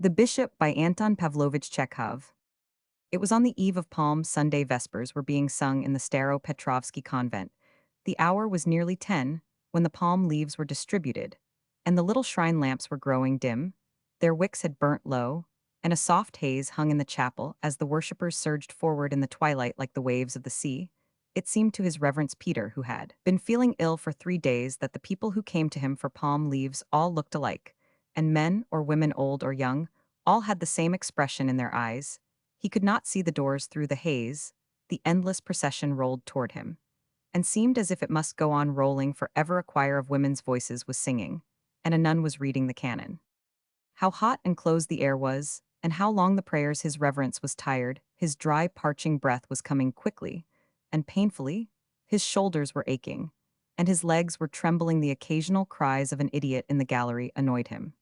The Bishop by Anton Pavlovich Chekhov. It was on the eve of Palm Sunday vespers were being sung in the Staro-Petrovsky convent. The hour was nearly 10 when the palm leaves were distributed, and the little shrine lamps were growing dim. Their wicks had burnt low, and a soft haze hung in the chapel as the worshippers surged forward in the twilight like the waves of the sea. It seemed to His Reverence Peter, who had been feeling ill for 3 days, that the people who came to him for palm leaves all looked alike, and men or women, old or young, all had the same expression in their eyes. He could not see the doors through the haze. The endless procession rolled toward him, and seemed as if it must go on rolling forever. A choir of women's voices was singing, and a nun was reading the canon. How hot and close the air was, and how long the prayers! His Reverence was tired, his dry, parching breath was coming quickly and painfully, his shoulders were aching, and his legs were trembling. The occasional cries of an idiot in the gallery annoyed him.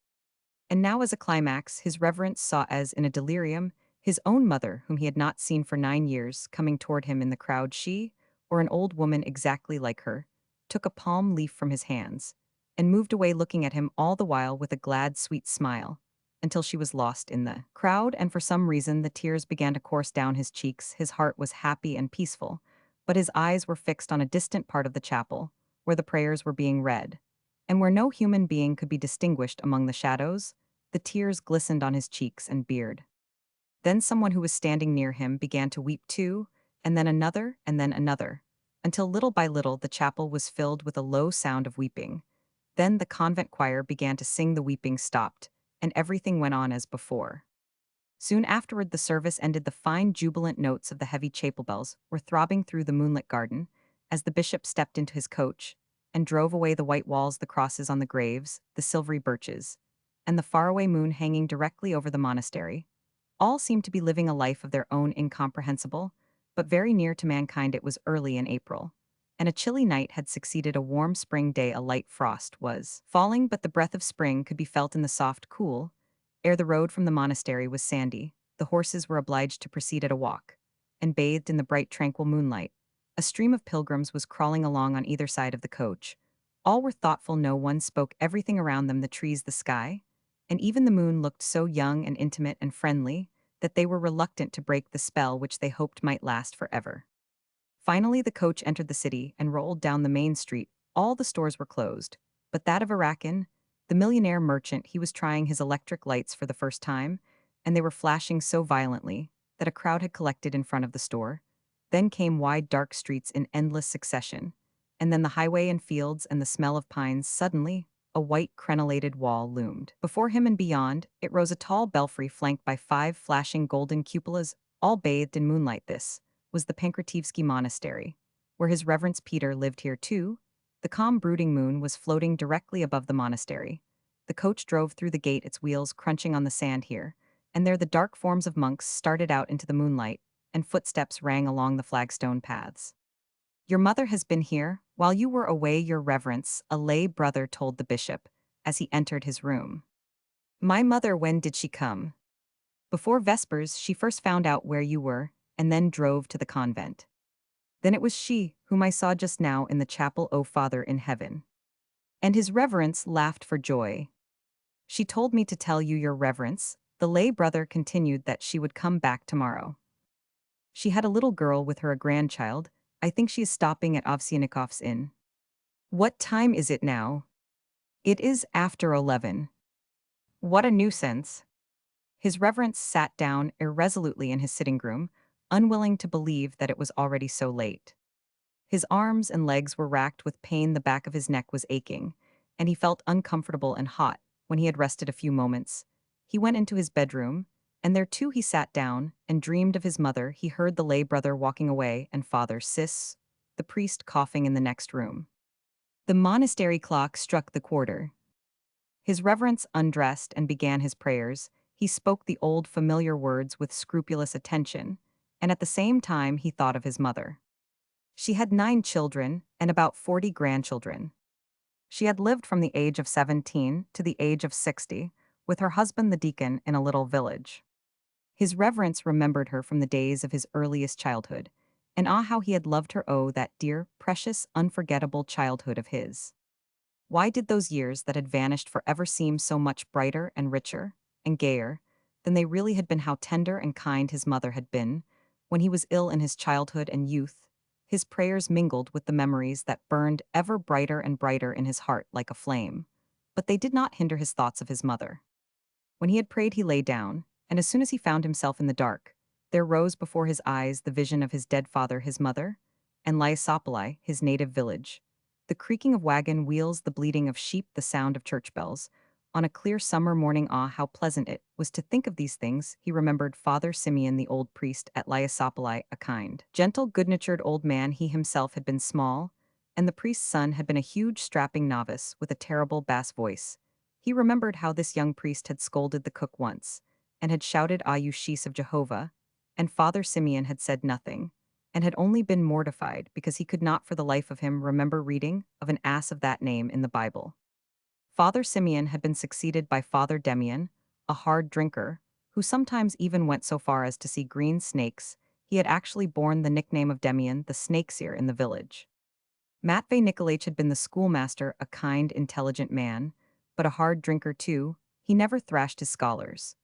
And now, as a climax, His Reverence saw, as in a delirium, his own mother, whom he had not seen for 9 years, coming toward him in the crowd. She, or an old woman exactly like her, took a palm leaf from his hands and moved away, looking at him all the while with a glad, sweet smile, until she was lost in the crowd, and for some reason the tears began to course down his cheeks. His heart was happy and peaceful, but his eyes were fixed on a distant part of the chapel, where the prayers were being read, and where no human being could be distinguished among the shadows. The tears glistened on his cheeks and beard. Then someone who was standing near him began to weep too, and then another, until little by little the chapel was filled with a low sound of weeping. Then the convent choir began to sing, the weeping stopped, and everything went on as before. Soon afterward the service ended. The fine, jubilant notes of the heavy chapel bells were throbbing through the moonlit garden, as the bishop stepped into his coach and drove away. The white walls, the crosses on the graves, the silvery birches, and the faraway moon hanging directly over the monastery, all seemed to be living a life of their own, incomprehensible, but very near to mankind. It was early in April, and a chilly night had succeeded a warm spring day. A light frost was falling, but the breath of spring could be felt in the soft, cool air. The road from the monastery was sandy. The horses were obliged to proceed at a walk, and bathed in the bright, tranquil moonlight, a stream of pilgrims was crawling along on either side of the coach. All were thoughtful, no one spoke. Everything around them, the trees, the sky, and even the moon, looked so young and intimate and friendly that they were reluctant to break the spell which they hoped might last forever. Finally, the coach entered the city and rolled down the main street. All the stores were closed, but that of Arakin, the millionaire merchant, he was trying his electric lights for the first time, and they were flashing so violently that a crowd had collected in front of the store. Then came wide, dark streets in endless succession, and then the highway and fields and the smell of pines. Suddenly, a white crenellated wall loomed before him, and beyond it rose a tall belfry flanked by 5 flashing golden cupolas, all bathed in moonlight. This was the Pankrativsky Monastery, where His Reverence Peter lived. Here, too, the calm, brooding moon was floating directly above the monastery. The coach drove through the gate, its wheels crunching on the sand. Here and there the dark forms of monks started out into the moonlight, and footsteps rang along the flagstone paths. "Your mother has been here while you were away, Your Reverence," a lay brother told the bishop as he entered his room. "My mother, when did she come?" "Before vespers. She first found out where you were, and then drove to the convent. Then it was she whom I saw just now in the chapel, O Father in heaven." And His Reverence laughed for joy. "She told me to tell you, Your Reverence," the lay brother continued, "that she would come back tomorrow. She had a little girl with her, a grandchild. I think she is stopping at Ovsianikov's inn." "What time is it now?" "It is after 11. "What a nuisance." His Reverence sat down irresolutely in his sitting room, unwilling to believe that it was already so late. His arms and legs were racked with pain, the back of his neck was aching, and he felt uncomfortable and hot. When he had rested a few moments, he went into his bedroom, and there too he sat down and dreamed of his mother. He heard the lay brother walking away, and Father Sis, the priest, coughing in the next room. The monastery clock struck the quarter. His Reverence undressed and began his prayers. He spoke the old familiar words with scrupulous attention, and at the same time he thought of his mother. She had 9 children and about 40 grandchildren. She had lived from the age of 17 to the age of 60, with her husband the deacon in a little village. His Reverence remembered her from the days of his earliest childhood, and how he had loved her, oh, that dear, precious, unforgettable childhood of his. Why did those years that had vanished forever seem so much brighter and richer and gayer than they really had been how tender and kind his mother had been. When he was ill in his childhood and youth, his prayers mingled with the memories that burned ever brighter and brighter in his heart like a flame. But they did not hinder his thoughts of his mother. When he had prayed, he lay down, and as soon as he found himself in the dark, there rose before his eyes the vision of his dead father, his mother, and Lyasopoli, his native village. The creaking of wagon wheels, the bleating of sheep, the sound of church bells. On a clear summer morning, how pleasant it was to think of these things. He remembered Father Simeon, the old priest at Lyasopoli, a kind, gentle, good-natured old man. He himself had been small, and the priest's son had been a huge, strapping novice with a terrible bass voice. He remembered how this young priest had scolded the cook once, and had shouted, "Ah, you shees of Jehovah," and Father Simeon had said nothing, and had only been mortified because he could not for the life of him remember reading of an ass of that name in the Bible. Father Simeon had been succeeded by Father Demian, a hard drinker, who sometimes even went so far as to see green snakes. He had actually borne the nickname of Demian, the snake-seer in the village. Matvey Nikolaich had been the schoolmaster, a kind, intelligent man, but a hard drinker too. He never thrashed his scholars.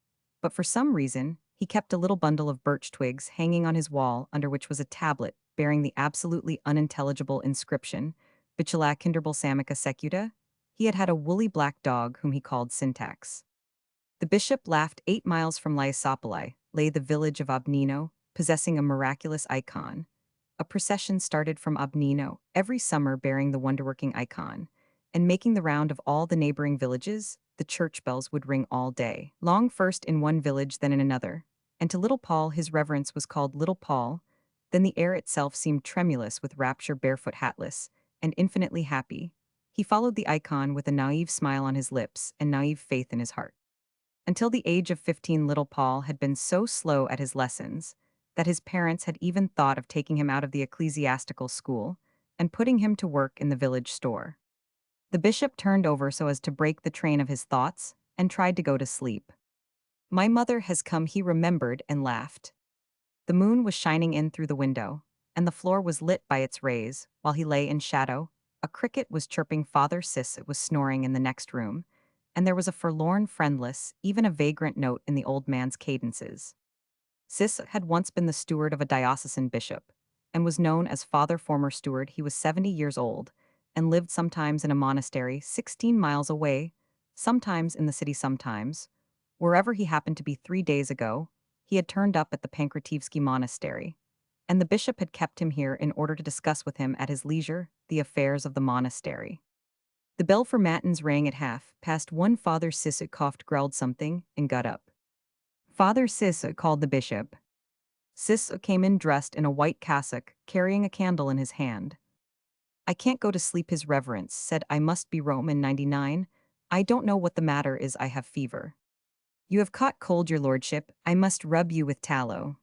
But for some reason, he kept a little bundle of birch twigs hanging on his wall under which was a tablet bearing the absolutely unintelligible inscription, Bichala Kinderbal Samica Secuta. He had had a woolly black dog whom he called Syntax. The bishop laughed. 8 miles from Lyasopoli lay the village of Obnino, possessing a miraculous icon. A procession started from Obnino every summer bearing the wonderworking icon, and making the round of all the neighboring villages. The church bells would ring all day long, first in one village, then in another. And to little Paul, his reverence was called Little Paul. Then the air itself seemed tremulous with rapture, barefoot, hatless, and infinitely happy. He followed the icon with a naive smile on his lips and naive faith in his heart. Until the age of 15, little Paul had been so slow at his lessons that his parents had even thought of taking him out of the ecclesiastical school and putting him to work in the village store. The bishop turned over so as to break the train of his thoughts and tried to go to sleep. "My mother has come," he remembered, and laughed. The moon was shining in through the window, and the floor was lit by its rays, while he lay in shadow. A cricket was chirping. Father Sis was snoring in the next room, and there was a forlorn, friendless, even a vagrant note in the old man's cadences. Sis had once been the steward of a diocesan bishop, and was known as Father Former Steward. He was 70 years old, and lived sometimes in a monastery 16 miles away, sometimes in the city, sometimes. Wherever he happened to be 3 days ago, he had turned up at the Pankratevsky monastery, and the bishop had kept him here in order to discuss with him at his leisure the affairs of the monastery. The bell for matins rang at 1:30. Father Sis coughed, growled something, and got up. "Father Sis," called the bishop. Sis came in dressed in a white cassock, carrying a candle in his hand. "I can't go to sleep," his reverence said. "I must be Roman 99. I don't know what the matter is. I have fever." "You have caught cold, your lordship. I must rub you with tallow."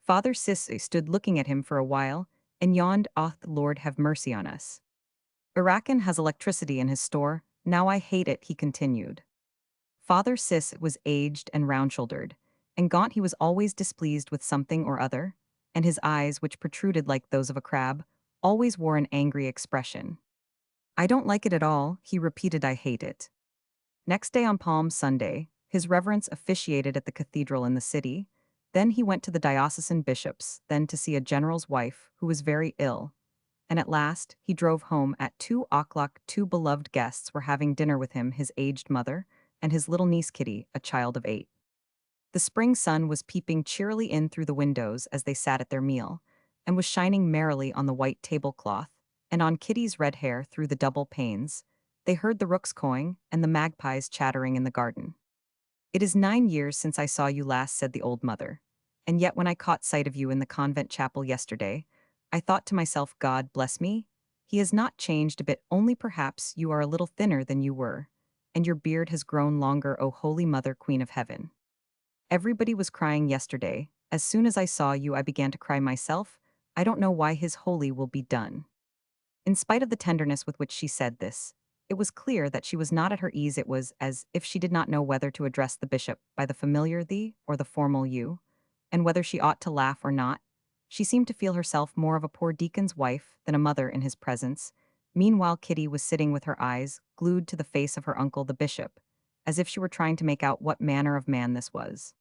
Father Sis stood looking at him for a while, and yawned. "Ah, the Lord have mercy on us. Irakan has electricity in his store. Now I hate it," he continued. Father Sis was aged and round-shouldered, and gaunt. He was always displeased with something or other, and his eyes, which protruded like those of a crab, always wore an angry expression. "I don't like it at all," he repeated. "I hate it." Next day, on Palm Sunday, his reverence officiated at the cathedral in the city. Then he went to the diocesan bishop's, then to see a general's wife who was very ill, and at last he drove home at 2 o'clock. 2 beloved guests were having dinner with him, his aged mother and his little niece Kitty, a child of 8. The spring sun was peeping cheerily in through the windows as they sat at their meal, and was shining merrily on the white tablecloth and on Kitty's red hair through the double panes. They heard the rooks cawing and the magpies chattering in the garden. "It is 9 years since I saw you last," said the old mother, "and yet when I caught sight of you in the convent chapel yesterday, I thought to myself, God bless me, he has not changed a bit, only perhaps you are a little thinner than you were, and your beard has grown longer, O Holy Mother, Queen of Heaven. Everybody was crying yesterday. As soon as I saw you, I began to cry myself. I don't know why his holy will be done." In spite of the tenderness with which she said this, it was clear that she was not at her ease. It was as if she did not know whether to address the bishop by the familiar thee or the formal you, and whether she ought to laugh or not. She seemed to feel herself more of a poor deacon's wife than a mother in his presence. Meanwhile, Kitty was sitting with her eyes glued to the face of her uncle the bishop, as if she were trying to make out what manner of man this was.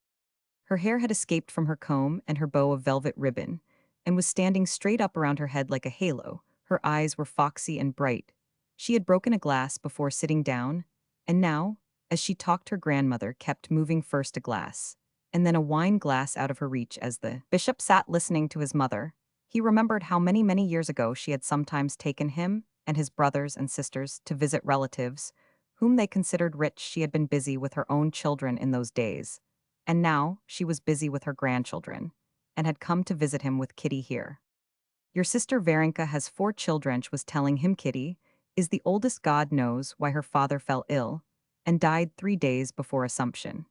Her hair had escaped from her comb and her bow of velvet ribbon, and was standing straight up around her head like a halo. Her eyes were foxy and bright. She had broken a glass before sitting down, and now, as she talked, her grandmother kept moving first a glass, and then a wine glass out of her reach as the bishop sat listening to his mother. He remembered how many, many years ago she had sometimes taken him and his brothers and sisters to visit relatives, whom they considered rich. She had been busy with her own children in those days, and now she was busy with her grandchildren, and had come to visit him with Kitty here. Your sister Varenka has 4 children, she was telling him. Kitty is the oldest. God knows why her father fell ill and died 3 days before Assumption.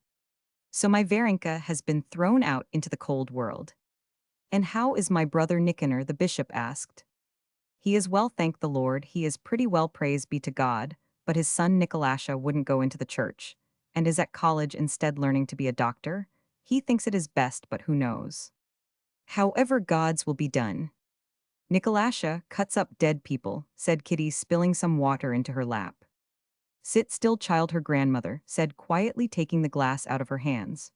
So my Varenka has been thrown out into the cold world. And how is my brother Nicanor? The bishop asked. He is well, thank the Lord, he is pretty well, praise be to God, but his son Nicolasha wouldn't go into the church, and is at college instead learning to be a doctor. He thinks it is best, but who knows? However, God's will be done. Nicolasha cuts up dead people, said Kitty, spilling some water into her lap. Sit still, child, her grandmother said quietly, taking the glass out of her hands.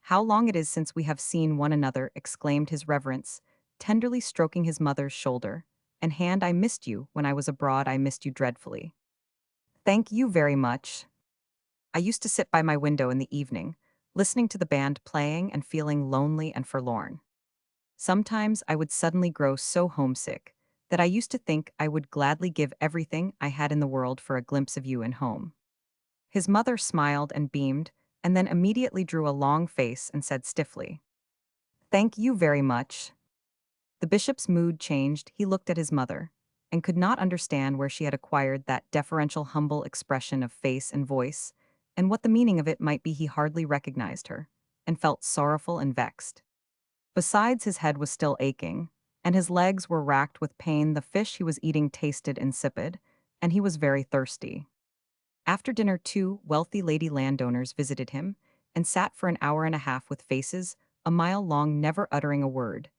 How long it is since we have seen one another, exclaimed his reverence, tenderly stroking his mother's shoulder and hand. I missed you when I was abroad, I missed you dreadfully. Thank you very much. I used to sit by my window in the evening, listening to the band playing and feeling lonely and forlorn. Sometimes I would suddenly grow so homesick that I used to think I would gladly give everything I had in the world for a glimpse of you in home. His mother smiled and beamed, and then immediately drew a long face and said stiffly, Thank you very much. The bishop's mood changed. He looked at his mother and could not understand where she had acquired that deferential, humble expression of face and voice, and what the meaning of it might be. He hardly recognized her, and felt sorrowful and vexed. Besides, his head was still aching, and his legs were racked with pain. The fish he was eating tasted insipid, and he was very thirsty. After dinner, 2 wealthy lady landowners visited him, and sat for an hour and a half with faces a mile long, never uttering a word.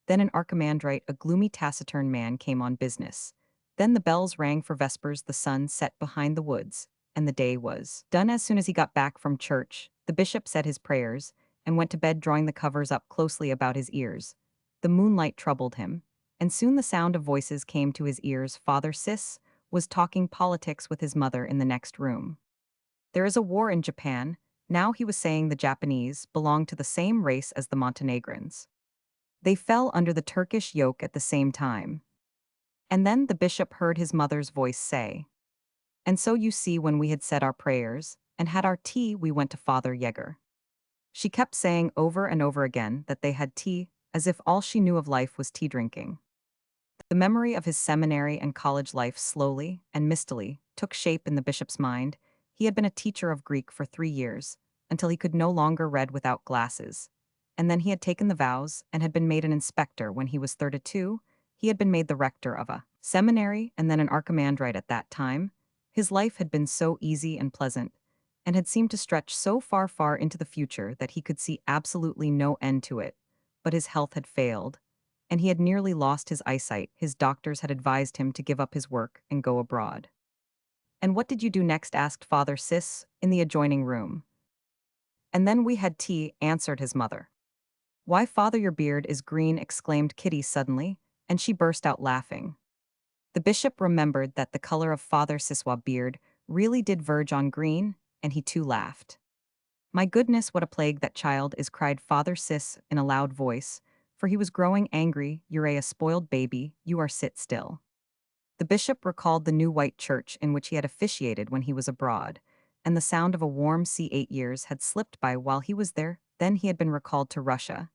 Then an archimandrite, a gloomy, taciturn man, came on business. Then the bells rang for vespers. The sun set behind the woods, and the day was done. As soon as he got back from church, the bishop said his prayers and went to bed, drawing the covers up closely about his ears. The moonlight troubled him, and soon the sound of voices came to his ears. Father Sis was talking politics with his mother in the next room. There is a war in Japan. Now, he was saying, the Japanese belong to the same race as the Montenegrins. They fell under the Turkish yoke at the same time. And then the bishop heard his mother's voice say, And so you see, when we had said our prayers and had our tea, we went to Father Yeager. She kept saying over and over again that they had tea, as if all she knew of life was tea drinking. The memory of his seminary and college life slowly and mistily took shape in the bishop's mind. He had been a teacher of Greek for 3 years, until he could no longer read without glasses. And then he had taken the vows and had been made an inspector when he was 32. He had been made the rector of a seminary and then an archimandrite at that time. His life had been so easy and pleasant, and had seemed to stretch so far, far into the future that he could see absolutely no end to it. But his health had failed, and he had nearly lost his eyesight. His doctors had advised him to give up his work and go abroad. And what did you do next? Asked Father Sis in the adjoining room. And then we had tea, answered his mother. Why, Father, your beard is green, exclaimed Kitty suddenly, and she burst out laughing. The bishop remembered that the color of Father Siswa's beard really did verge on green, and he too laughed. My goodness, what a plague that child is, cried Father Sis in a loud voice, for he was growing angry. You're a spoiled baby, you are. Sit still. The bishop recalled the new white church in which he had officiated when he was abroad, and the sound of a warm sea. 8 years had slipped by while he was there. Then he had been recalled to Russia,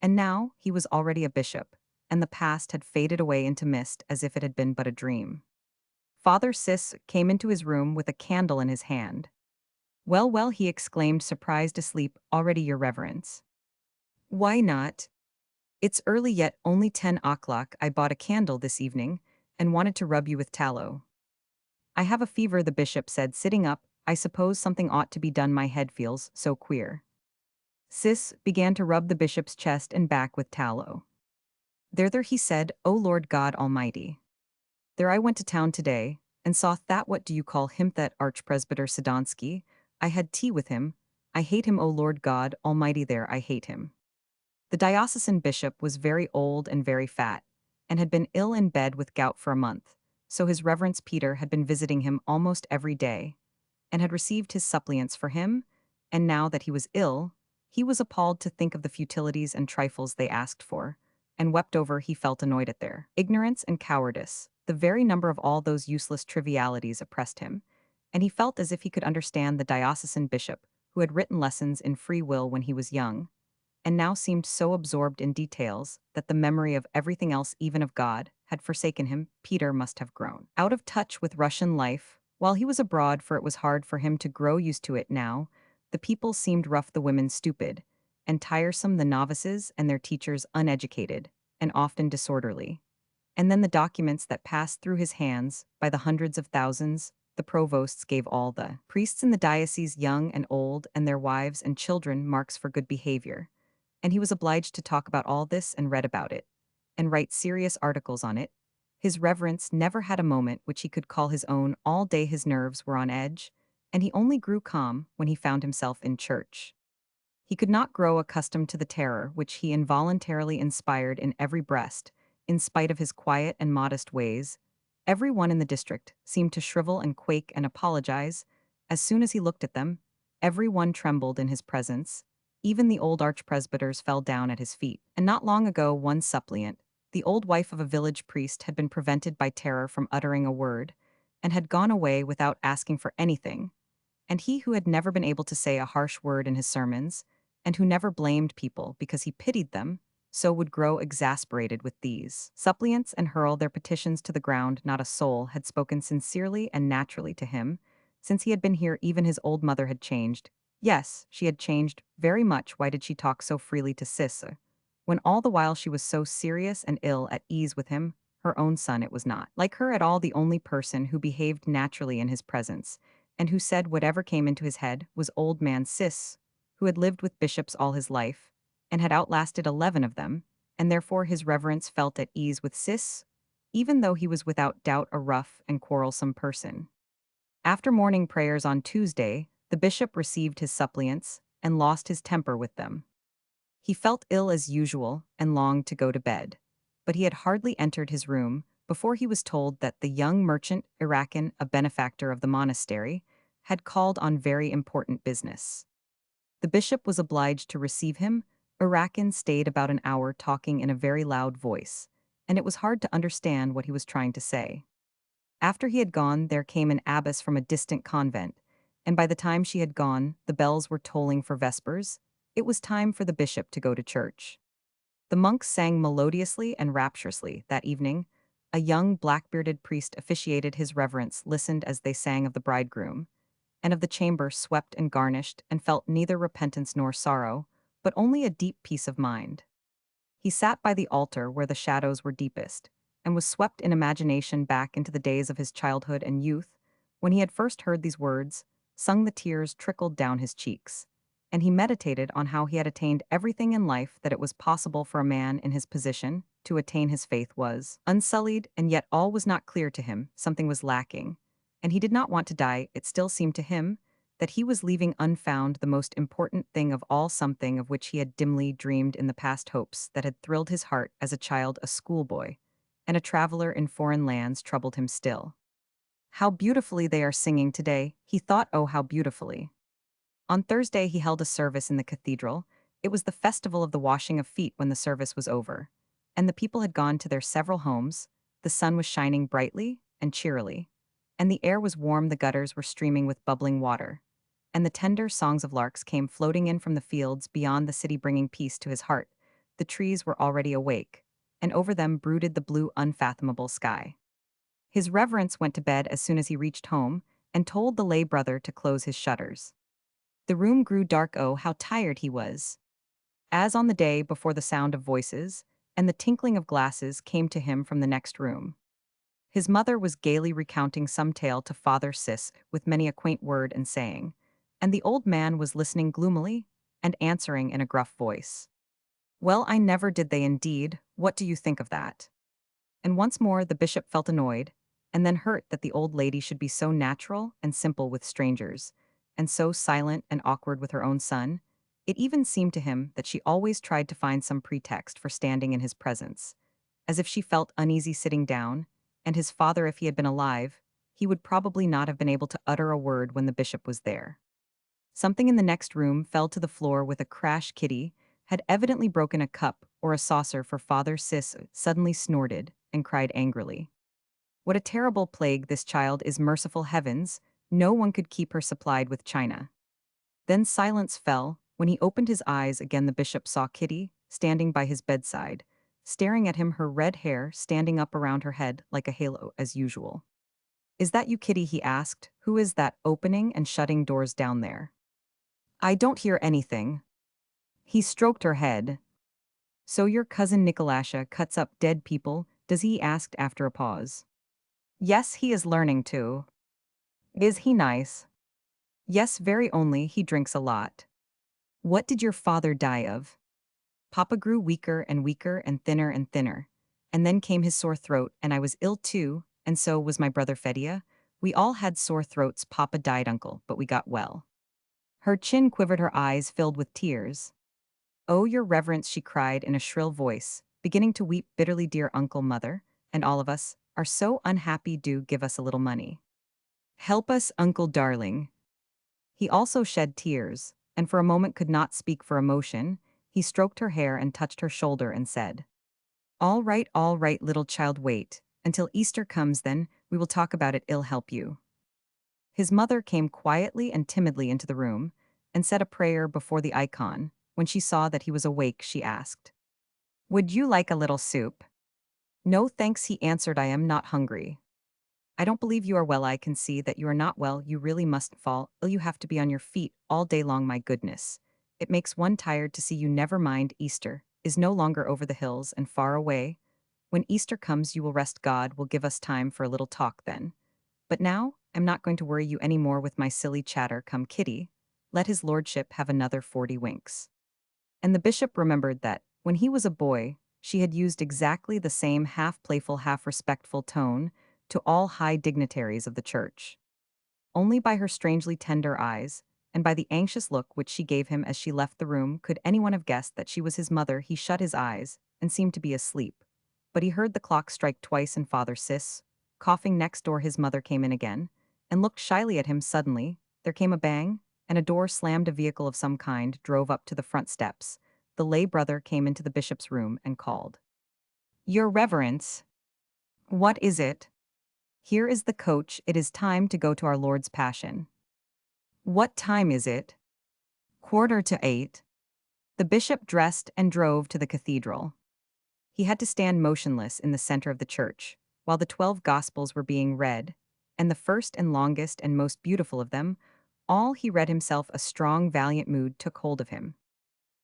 and now he was already a bishop, and the past had faded away into mist as if it had been but a dream. Father Sis came into his room with a candle in his hand. Well, well, he exclaimed, surprised. Asleep already, your reverence? Why not? It's early yet, only 10 o'clock. I bought a candle this evening and wanted to rub you with tallow. I have a fever, the bishop said, sitting up. I suppose something ought to be done. My head feels so queer. Sis began to rub the bishop's chest and back with tallow. There, he said, O Lord God Almighty. There, I went to town today and saw that, what do you call him, that Archpresbyter Sidonsky. I had tea with him, I hate him, O Lord God, Almighty there, I hate him. The diocesan bishop was very old and very fat, and had been ill in bed with gout for a month, so his Reverence Peter had been visiting him almost every day, and had received his suppliants for him, and now that he was ill, he was appalled to think of the futilities and trifles they asked for, and wept over he felt annoyed at their ignorance and cowardice. The very number of all those useless trivialities oppressed him, and he felt as if he could understand the diocesan bishop, who had written lessons in free will when he was young, and now seemed so absorbed in details that the memory of everything else, even of God, had forsaken him. Peter must have grown out of touch with Russian life while he was abroad, for it was hard for him to grow used to it now. The people seemed rough, the women stupid, and tiresome, the novices and their teachers uneducated, and often disorderly. And then the documents that passed through his hands by the hundreds of thousands, the provosts gave all the priests in the diocese, young and old, and their wives and children, marks for good behavior, and he was obliged to talk about all this and read about it, and write serious articles on it. His reverence never had a moment which he could call his own. All day his nerves were on edge, and he only grew calm when he found himself in church. He could not grow accustomed to the terror which he involuntarily inspired in every breast, in spite of his quiet and modest ways. Every one in the district seemed to shrivel and quake and apologize as soon as he looked at them. Every one trembled in his presence. Even the old archpresbyters fell down at his feet. And not long ago, one suppliant, the old wife of a village priest, had been prevented by terror from uttering a word, and had gone away without asking for anything. And he who had never been able to say a harsh word in his sermons, and who never blamed people because he pitied them, so would grow exasperated with these suppliants and hurl their petitions to the ground. Not a soul had spoken sincerely and naturally to him. Since he had been here, even his old mother had changed. Yes, she had changed very much. Why did she talk so freely to Sis, when all the while she was so serious and ill at ease with him, her own son? It was not like her at all. The only person who behaved naturally in his presence, and who said whatever came into his head, was old man Sis, who had lived with bishops all his life, and had outlasted 11 of them, and therefore his reverence felt at ease with Sis, even though he was without doubt a rough and quarrelsome person. After morning prayers on Tuesday, the bishop received his suppliants and lost his temper with them. He felt ill as usual and longed to go to bed, but he had hardly entered his room before he was told that the young merchant Irakin, a benefactor of the monastery, had called on very important business. The bishop was obliged to receive him. Irakin stayed about an hour talking in a very loud voice, and it was hard to understand what he was trying to say. After he had gone, there came an abbess from a distant convent, and by the time she had gone, the bells were tolling for vespers. It was time for the bishop to go to church. The monks sang melodiously and rapturously that evening. A young black-bearded priest officiated. His reverence listened as they sang of the bridegroom, and of the chamber swept and garnished, and felt neither repentance nor sorrow, but only a deep peace of mind. He sat by the altar where the shadows were deepest, and was swept in imagination back into the days of his childhood and youth, when he had first heard these words sung. The tears trickled down his cheeks, and he meditated on how he had attained everything in life that it was possible for a man in his position to attain. His faith was unsullied, and yet all was not clear to him. Something was lacking, and he did not want to die. It still seemed to him that he was leaving unfound the most important thing of all, something of which he had dimly dreamed in the past, hopes that had thrilled his heart as a child, a schoolboy, and a traveler in foreign lands, troubled him still. How beautifully they are singing today, he thought. Oh, how beautifully. On Thursday he held a service in the cathedral. It was the festival of the washing of feet. When the service was over, and the people had gone to their several homes, the sun was shining brightly and cheerily, and the air was warm. The gutters were streaming with bubbling water, and the tender songs of larks came floating in from the fields beyond the city, bringing peace to his heart. The trees were already awake, and over them brooded the blue, unfathomable sky. His reverence went to bed as soon as he reached home, and told the lay brother to close his shutters. The room grew dark. Oh, how tired he was! As on the day before, the sound of voices and the tinkling of glasses came to him from the next room. His mother was gaily recounting some tale to Father Sis, with many a quaint word and saying, and the old man was listening gloomily and answering in a gruff voice, "Well, I never did." They indeed, what do you think of that? And once more the bishop felt annoyed, and then hurt that the old lady should be so natural and simple with strangers, and so silent and awkward with her own son. It even seemed to him that she always tried to find some pretext for standing in his presence, as if she felt uneasy sitting down, and his father, if he had been alive, he would probably not have been able to utter a word when the bishop was there. Something in the next room fell to the floor with a crash. Kitty had evidently broken a cup or a saucer, for Father Sis suddenly snorted and cried angrily. What a terrible plague this child is, merciful heavens, no one could keep her supplied with china. Then silence fell. When he opened his eyes again, the bishop saw Kitty standing by his bedside, staring at him, her red hair standing up around her head like a halo as usual. "Is that you, Kitty?" he asked. "Who is that opening and shutting doors down there?" "I don't hear anything." He stroked her head. "So your cousin Nicolasha cuts up dead people, does he?" asked after a pause. "Yes, he is learning to." "Is he nice?" "Yes, very, only he drinks a lot." "What did your father die of?" "Papa grew weaker and thinner and thinner. And then came his sore throat, and I was ill too, and so was my brother Fedia. We all had sore throats. Papa died, uncle, but we got well." Her chin quivered, her eyes filled with tears. "Oh, your reverence," she cried in a shrill voice, beginning to weep bitterly. "Dear uncle, mother, and all of us are so unhappy. Do give us a little money. Help us, uncle darling." He also shed tears, and for a moment could not speak for emotion. He stroked her hair and touched her shoulder and said, all right, little child, wait until Easter comes, then we will talk about it. I'll help you." His mother came quietly and timidly into the room and said a prayer before the icon. When she saw that he was awake, she asked, "Would you like a little soup?" "No, thanks," he answered. "I am not hungry." "I don't believe you are well. I can see that you are not well. You really must fall ill. You have to be on your feet all day long. My goodness. It makes one tired to see you. Never mind, Easter is no longer over the hills and far away. When Easter comes, you will rest. God will give us time for a little talk then. But now, I'm not going to worry you any more with my silly chatter. Come, Kitty. Let his lordship have another 40 winks." And the bishop remembered that, when he was a boy, she had used exactly the same half-playful, half-respectful tone to all high dignitaries of the church. Only by her strangely tender eyes, and by the anxious look which she gave him as she left the room, could anyone have guessed that she was his mother. He shut his eyes, and seemed to be asleep. But he heard the clock strike twice and Father Sis, coughing next door. His mother came in again, and looked shyly at him. Suddenly, there came a bang, and a door slammed. A vehicle of some kind drove up to the front steps. The lay brother came into the bishop's room and called, "Your reverence." "What is it?" "Here is the coach. It is time to go to our Lord's Passion." "What time is it?" "8:15. The bishop dressed and drove to the cathedral. He had to stand motionless in the center of the church, while the 12 Gospels were being read, and the first and longest and most beautiful of them, all he read himself. A strong, valiant mood took hold of him.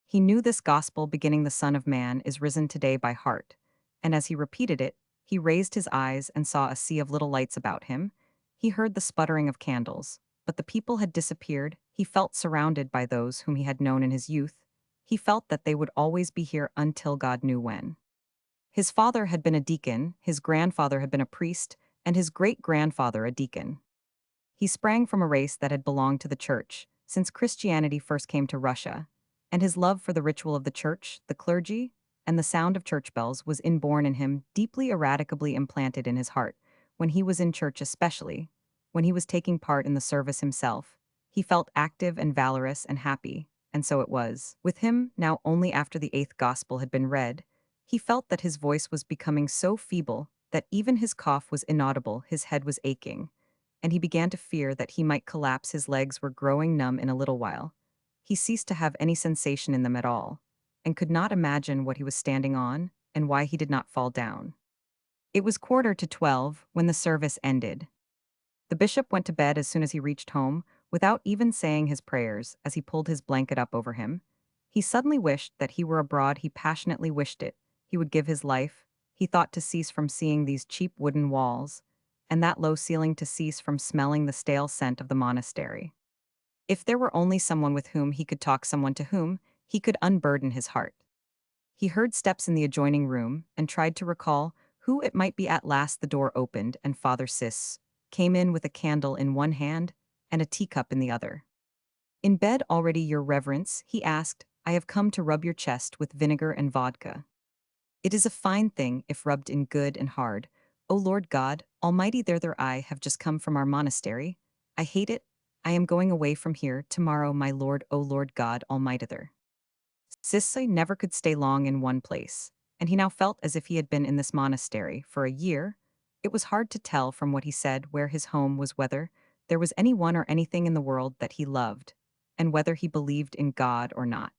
He knew this Gospel beginning, "The Son of Man is risen today," by heart, and as he repeated it, he raised his eyes and saw a sea of little lights about him. He heard the sputtering of candles, but the people had disappeared. He felt surrounded by those whom he had known in his youth. He felt that they would always be here until God knew when. His father had been a deacon, his grandfather had been a priest, and his great-grandfather a deacon. He sprang from a race that had belonged to the church, since Christianity first came to Russia, and his love for the ritual of the church, the clergy, and the sound of church bells was inborn in him, deeply ineradicably implanted in his heart. When he was in church, especially, when he was taking part in the service himself, he felt active and valorous and happy, and so it was with him now. Only after the 8th Gospel had been read, he felt that his voice was becoming so feeble that even his cough was inaudible. His head was aching, and he began to fear that he might collapse. His legs were growing numb in a little while. He ceased to have any sensation in them at all, and could not imagine what he was standing on and why he did not fall down. It was 11:15 when the service ended. The bishop went to bed as soon as he reached home, without even saying his prayers. As he pulled his blanket up over him, he suddenly wished that he were abroad. He passionately wished it. He would give his life, he thought, to cease from seeing these cheap wooden walls, and that low ceiling, to cease from smelling the stale scent of the monastery. If there were only someone with whom he could talk, someone to whom he could unburden his heart. He heard steps in the adjoining room and tried to recall who it might be. At last the door opened and Father Sis came in with a candle in one hand and a teacup in the other. In bed already, your reverence, he asked. I have come to rub your chest with vinegar and vodka. It is a fine thing if rubbed in good and hard. O Lord God, Almighty, there I have just come from our monastery. I hate it. I am going away from here tomorrow, my Lord, O Lord God Almighty there. Sisay never could stay long in one place, and he now felt as if he had been in this monastery for a year. It was hard to tell from what he said where his home was, whether there was anyone or anything in the world that he loved, and whether he believed in God or not.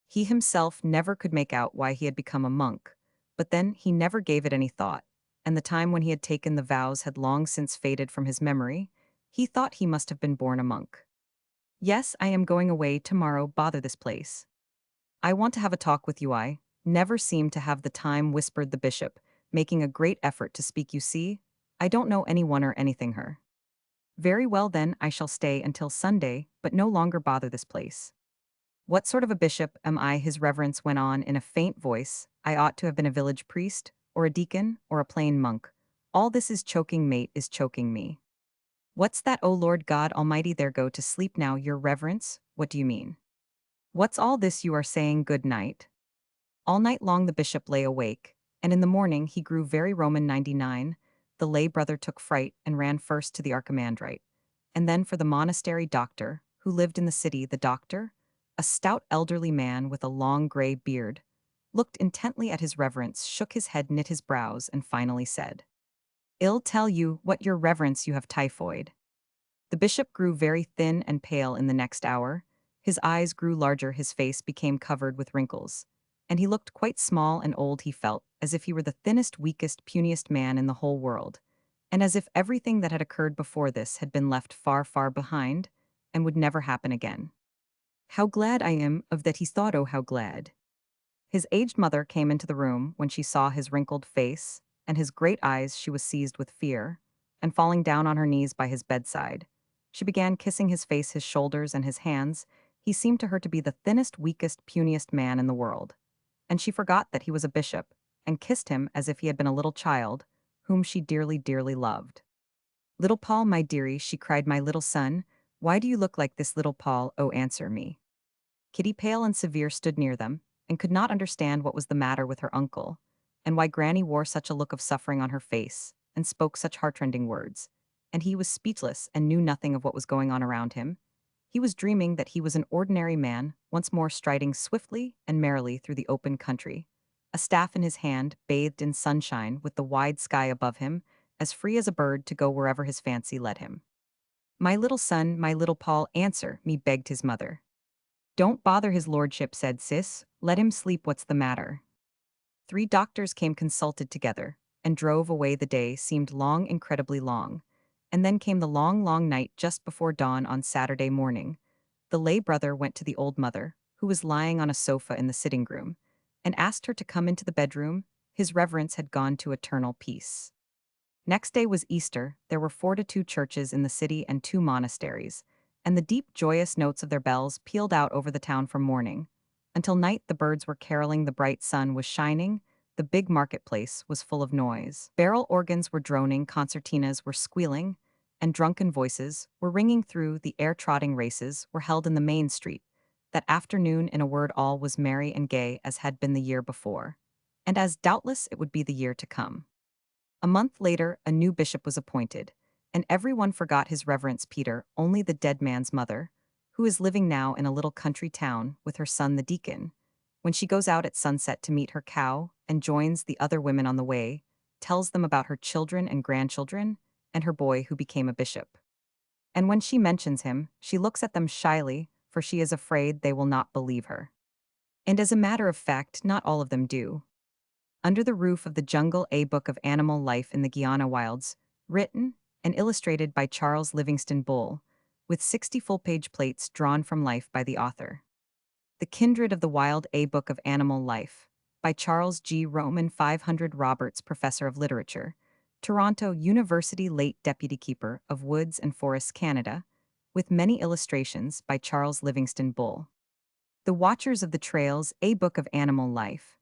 He himself never could make out why he had become a monk, but then he never gave it any thought, and the time when he had taken the vows had long since faded from his memory. He thought he must have been born a monk. Yes, I am going away tomorrow, bother this place. I want to have a talk with you. I never seem to have the time, whispered the bishop, making a great effort to speak. You see, I don't know anyone or anything her. Very well then, I shall stay until Sunday, but no longer bother this place. What sort of a bishop am I? His reverence went on in a faint voice. I ought to have been a village priest, or a deacon, or a plain monk. All this is choking, mate, is choking me. What's that, O Lord God Almighty? There, go to sleep now, your reverence. What do you mean? What's all this you are saying? Good night. All night long the bishop lay awake, and in the morning he grew very Roman. 99. The lay brother took fright and ran first to the archimandrite, and then for the monastery doctor, who lived in the city. The doctor, a stout elderly man with a long gray beard, looked intently at his reverence, shook his head, knit his brows, and finally said, "Ill tell you, what your reverence, you have typhoid." The bishop grew very thin and pale in the next hour. His eyes grew larger, his face became covered with wrinkles, and he looked quite small and old. He felt as if he were the thinnest, weakest, puniest man in the whole world, and as if everything that had occurred before this had been left far, far behind and would never happen again. How glad I am of that, he thought. Oh, how glad. His aged mother came into the room when she saw his wrinkled face and his great eyes. She was seized with fear, and falling down on her knees by his bedside, she began kissing his face, his shoulders, and his hands. He seemed to her to be the thinnest, weakest, puniest man in the world, and she forgot that he was a bishop, and kissed him as if he had been a little child, whom she dearly, dearly loved. Little Paul, my dearie, she cried, my little son, why do you look like this, little Paul? Oh, answer me. Kitty, pale and severe, stood near them, and could not understand what was the matter with her uncle, and why Granny wore such a look of suffering on her face, and spoke such heartrending words. And he was speechless and knew nothing of what was going on around him. He was dreaming that he was an ordinary man, once more striding swiftly and merrily through the open country, a staff in his hand, bathed in sunshine, with the wide sky above him, as free as a bird to go wherever his fancy led him. My little son, my little Paul, answer me, begged his mother. Don't bother his lordship, said Sis. Let him sleep. What's the matter? 3 doctors came, consulted together, and drove away. The day seemed long, incredibly long. And then came the long, long night. Just before dawn on Saturday morning, the lay brother went to the old mother, who was lying on a sofa in the sitting room, and asked her to come into the bedroom. His reverence had gone to eternal peace. Next day was Easter. There were 42 churches in the city and 2 monasteries, and the deep, joyous notes of their bells pealed out over the town from morning until night. The birds were caroling, the bright sun was shining, the big marketplace was full of noise. Barrel organs were droning, concertinas were squealing, and drunken voices were ringing through the air. Trotting races were held in the main street. That afternoon, in a word, all was merry and gay as had been the year before, and as doubtless it would be the year to come. A month later, a new bishop was appointed, and everyone forgot his reverence Peter. Only the dead man's mother, who is living now in a little country town with her son the deacon, when she goes out at sunset to meet her cow and joins the other women on the way, tells them about her children and grandchildren and her boy who became a bishop. And when she mentions him, she looks at them shyly, for she is afraid they will not believe her. And as a matter of fact, not all of them do. Under the Roof of the Jungle, a book of animal life in the Guyana wilds, written and illustrated by Charles Livingston Bull, with 60 full-page plates drawn from life by the author. The Kindred of the Wild, a book of animal life, by Charles G. Roman 500 Roberts, Professor of Literature, Toronto University, late Deputy Keeper of Woods and Forests, Canada, with many illustrations by Charles Livingston Bull. The Watchers of the Trails, a book of animal life,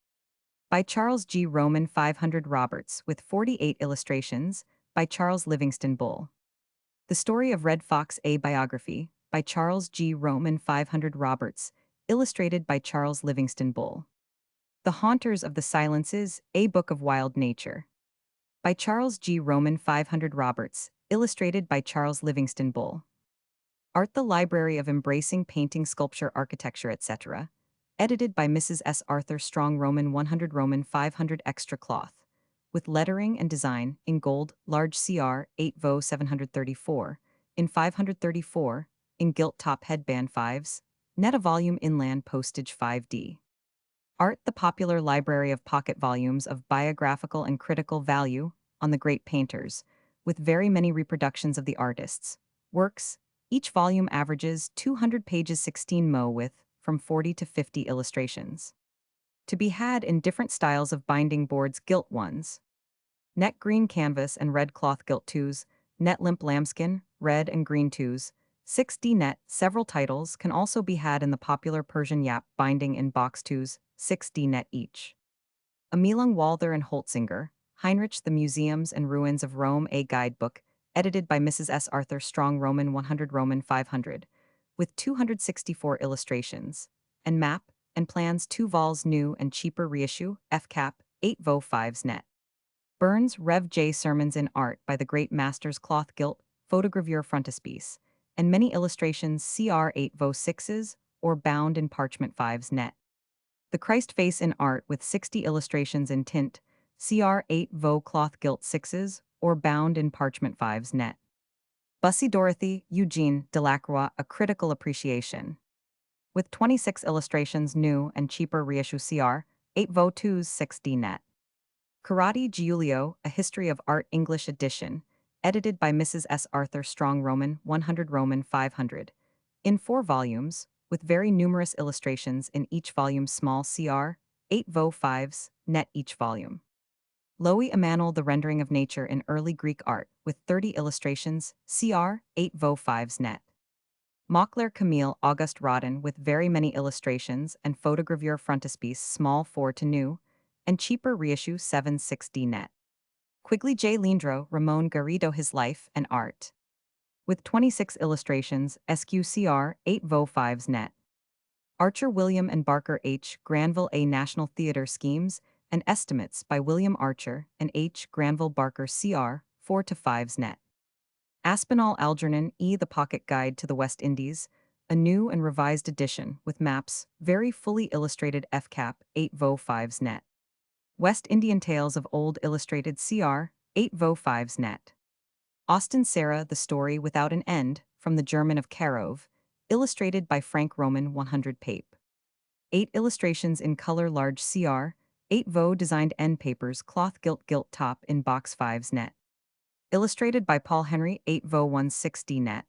by Charles G. Roman 500 Roberts, with 48 illustrations by Charles Livingston Bull. The Story of Red Fox, a biography, by Charles G. Roman 500 Roberts, illustrated by Charles Livingston Bull. The Haunters of the Silences, A Book of Wild Nature, by Charles G. Roman 500 Roberts, illustrated by Charles Livingston Bull. Art the Library of Embracing Painting, Sculpture, Architecture, etc., edited by Mrs. S. Arthur Strong Roman 100 Roman 500 extra cloth, with lettering and design in gold, large CR, 8 vo 734, in 534, in gilt top headband 5s, net a volume inland postage 5D. Art the Popular Library of Pocket Volumes of Biographical and Critical Value on the Great Painters, with very many reproductions of the artists' works. Each volume averages 200 pages 16 mo with, from 40 to 50 illustrations. To be had in different styles of binding boards, gilt ones, net green canvas and red cloth gilt 2s, net limp lambskin, red and green 2s, 6D net. Several titles can also be had in the popular Persian yap binding in box 2s, 6D net each. Emilung Walther and Holtzinger, Heinrich, The Museums and Ruins of Rome, a guidebook, edited by Mrs. S. Arthur Strong Roman 100 Roman 500, with 264 illustrations, and map and plans 2 vols new and cheaper reissue, FCAP, 8 vo 5s net. Burns, Rev. J. Sermons in Art by the Great Masters, cloth gilt, photogravure frontispiece, and many illustrations, CR 8 vo 6s, or bound in parchment 5s net. The Christ Face in Art with 60 illustrations in tint, CR 8 vo cloth gilt 6s, or bound in parchment 5s net. Bussy Dorothy, Eugene, Delacroix, A Critical Appreciation, with 26 illustrations new and cheaper reissue, CR 8 vo 2s 6D net. Carati Giulio, A History of Art English edition, edited by Mrs. S. Arthur Strong Roman 100 Roman 500, in 4 volumes, with very numerous illustrations in each volume, small CR 8 vo 5s net each volume. Loewy Emanuel, The Rendering of Nature in Early Greek Art, with 30 illustrations, CR 8 vo 5s net. Mockler Camille August Rodin, with very many illustrations and photogravure frontispiece, small 4 to new, and cheaper reissue 7/6D net. Quigley J. Leandro, Ramon Garrido, His Life and Art, with 26 illustrations, SQCR 8 vo 5s net. Archer William and Barker H. Granville, A National Theatre Schemes and Estimates by William Archer and H. Granville Barker, CR 4 to 5s net. Aspinall Algernon E. The Pocket Guide to the West Indies, a new and revised edition with maps, very fully illustrated, FCAP 8 vo 5s net. West Indian Tales of Old, illustrated, CR 8 vo 5s net. Austin Sarah, The Story Without an End, from the German of Karov, illustrated by Frank Roman 100 pape. 8 illustrations in color, large CR 8 vo designed end papers, cloth gilt top in box 5s net. Illustrated by Paul Henry 8 vo 160 net.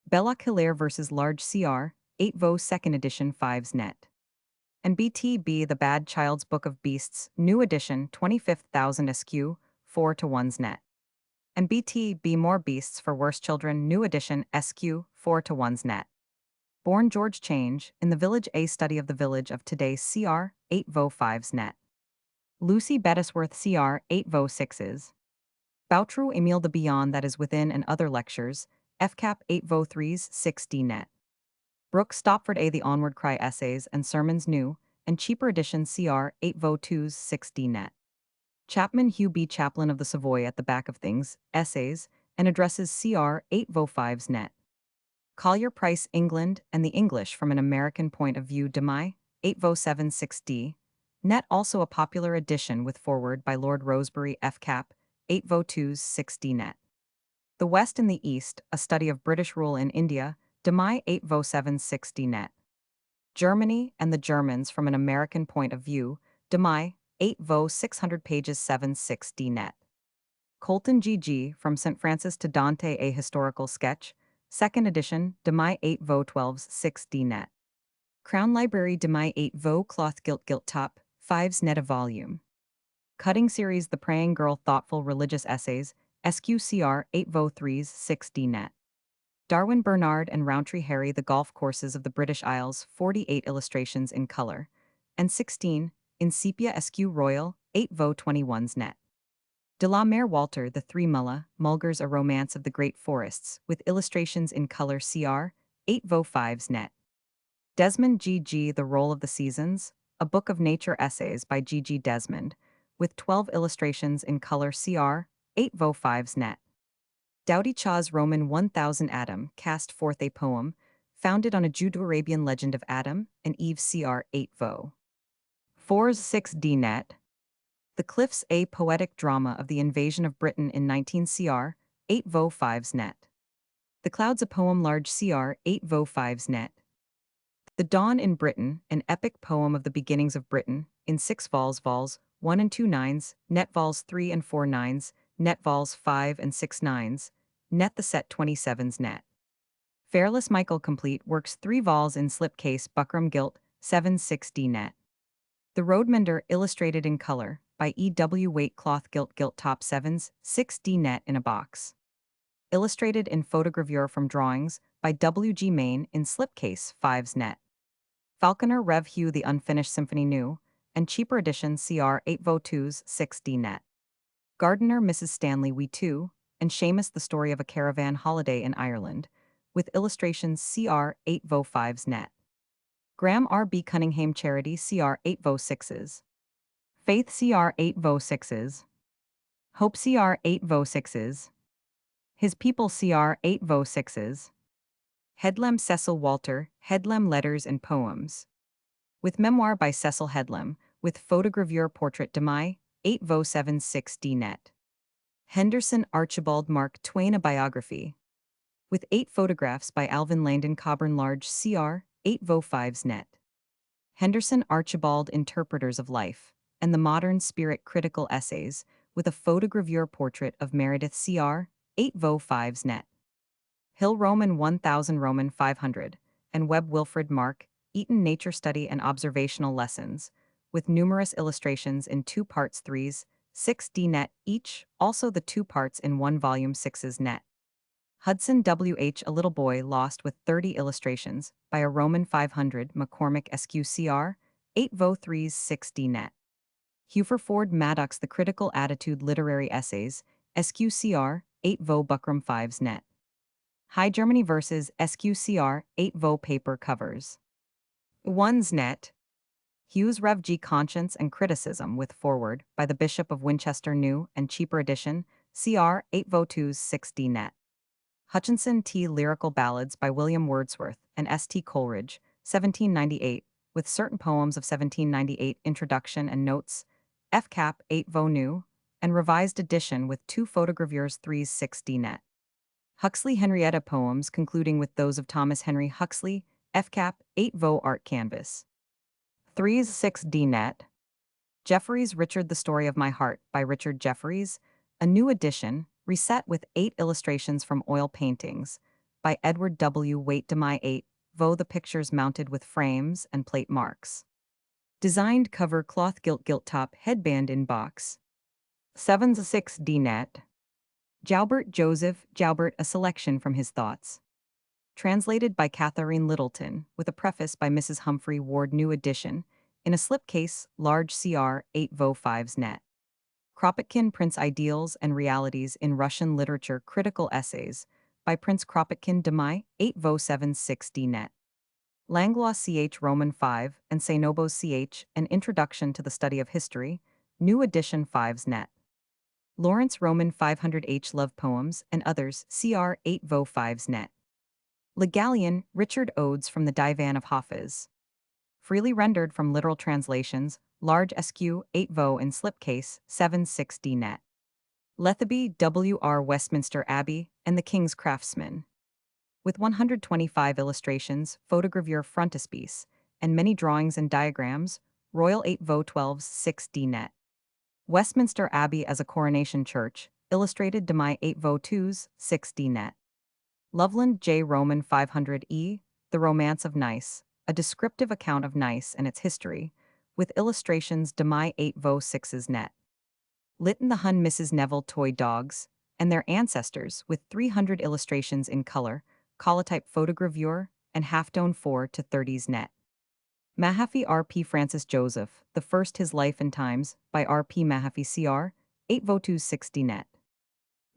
Belloc Hilaire vs. Large CR 8 vo 2nd edition 5s net. And BTB The Bad Child's Book of Beasts, new edition 25,000 SQ 4 to 1s net. And BTB More Beasts for Worse Children, new edition SQ 4 to 1s net. Born George Change, In the Village, A Study of the Village of Today, CR 8 vo 5s net. Lucy Bettisworth, CR 8 vo 6s. Boutreau Emile, The Beyond That Is Within and Other Lectures, FCAP 8 vo 3s 6D net. Brooke Stopford A. The Onward Cry Essays and Sermons, new and cheaper edition, CR 8 vo 2s 6D net. Chapman Hugh B. Chaplain of the Savoy At the Back of Things, Essays and Addresses, CR 8 vo 5s net. Collier Price England and the English from an American Point of View, Demai 8 vo 7 6D net, also a popular edition with foreword by Lord Rosebery, FCAP 8 vo 2s 6D net. The West and the East, A Study of British Rule in India, Demai 8 vo 7 6D net. Germany and the Germans from an American Point of View, Demai 8 vo 600 pages 7/6D net. Colton G.G. From St. Francis to Dante, A Historical Sketch, 2nd edition, Demai 8 vo 12s 6D net. Crown Library, Demai 8 vo cloth gilt top 5s net a volume. Cutting Series, The Praying Girl Thoughtful Religious Essays, SQCR 8 vo 3s 6D net. Darwin Bernard and Rowntree Harry, The Golf Courses of the British Isles, 48 illustrations in color, and 16 in sepia, SQ Royal 8 vo 21s net. De la Mare Walter, The Three Mulgars, A Romance of the Great Forests, with illustrations in color, CR 8 vo 5s net. Desmond G. The Role of the Seasons, a book of nature essays by G. Desmond, with 12 illustrations in color CR, 8 vo 5s net. Dowdy Chaw's Roman 1000 Adam cast forth a poem, founded on a Judeo-Arabian legend of Adam and Eve CR 8 vo 4s 6d net. The Cliffs, a poetic drama of the invasion of Britain in 19 CR, 8 vo 5s net. The Clouds, a poem large CR 8 vo 5s net. The Dawn in Britain, an epic poem of the beginnings of Britain, in 6 vols 1 and 2 nines, net vols 3 and 4 nines, net vols 5 and 6 nines, net the set 27s net. Fairless Michael complete works 3 vols in slipcase buckram gilt, 7 6d net. The Roadmender illustrated in color, by E.W. Waite cloth gilt top 7s, 6d net in a box. Illustrated in photogravure from drawings, by W.G. Main in slipcase 5s net. Falconer Rev Hugh the Unfinished Symphony New, and cheaper edition CR 8 vo 2s 6d net. Gardiner Mrs. Stanley We 2, and Seamus the Story of a Caravan Holiday in Ireland, with illustrations CR 8 vo 5s net. Graham R.B. Cunningham Charity CR 8 vo 6s. Faith CR 8 vo 6s. Hope CR 8 vo 6s. His People CR 8 vo 6s. Headlam Cecil Walter, Headlam Letters and Poems. With memoir by Cecil Headlam, with photogravure portrait de Mai, 8 vo 7 6d net. Henderson Archibald Mark Twain, a biography. With 8 photographs by Alvin Langdon Coburn large CR, 8 vo 5s net. Henderson Archibald Interpreters of Life, and the Modern Spirit Critical Essays, with a photogravure portrait of Meredith CR, 8 vo 5s net. Hill Roman 1000 Roman 500, and Webb Wilfred Mark, Eton Nature Study and Observational Lessons, with numerous illustrations in 2 parts 3s, 6d net each, also the 2 parts in 1 volume 6s net. Hudson W.H. A Little Boy Lost with 30 illustrations, by a Roman 500 McCormick SQCR, 8 vo 3s 6d net. Huferford Maddox The Critical Attitude Literary Essays, SQCR, 8 vo buckram 5s net. High Germany Verses SQCR, 8 vo paper covers. 1s net. Hughes Rev G Conscience and Criticism with Foreword, by the Bishop of Winchester New and Cheaper Edition, CR, 8 vo 2s 6d net. Hutchinson T. Lyrical Ballads by William Wordsworth and S. T. Coleridge, 1798, with certain poems of 1798 introduction and notes, F. Cap. 8 vo new, and revised edition with 2 photogravures 3s 6d net. Huxley Henrietta poems concluding with those of Thomas Henry Huxley, F. Cap. 8 vo art canvas. 3s 6d net. Jefferies Richard The Story of My Heart by Richard Jefferies, a new edition, reset with 8 illustrations from oil paintings, by Edward W. Waite de Mai 8 vo the pictures mounted with frames and plate marks. Designed cover cloth gilt top headband in box. 7s 6d net. Joubert Joseph Joubert A Selection from His Thoughts. Translated by Catherine Littleton, with a preface by Mrs. Humphrey Ward new edition, in a slipcase, large CR, 8 vo 5s net. Kropotkin Prince Ideals and Realities in Russian Literature Critical Essays, by Prince Kropotkin de Mai, 8 vo 7 6d net. Langlois Ch. Roman 5 and Sainobos Ch. An Introduction to the Study of History, new edition 5s net. Lawrence Roman 500 H. Love Poems and Others, CR 8 vo 5s net. Le Gallion, Richard Odes from the Divan of Hafiz. Freely rendered from literal translations, large SQ 8 vo in slipcase, 7 6d net. Letheby W.R. Westminster Abbey and the King's Craftsman. With 125 illustrations, photogravure frontispiece, and many drawings and diagrams, Royal 8 vo 12s 6d net. Westminster Abbey as a Coronation Church, illustrated de Mai 8 vo 2s 6d net. Loveland J. Roman 500 E. The Romance of Nice, a descriptive account of Nice and its history, with illustrations de Mai 8 vo 6s net. Lytton the Hun Mrs. Neville Toy Dogs, and Their Ancestors, with 300 illustrations in color, colotype photogravure, and halftone 4 to 30s net. Mahaffey R. P. Francis Joseph, The First His Life and Times, by R. P. Mahaffey CR, 8 vo 2 60 net.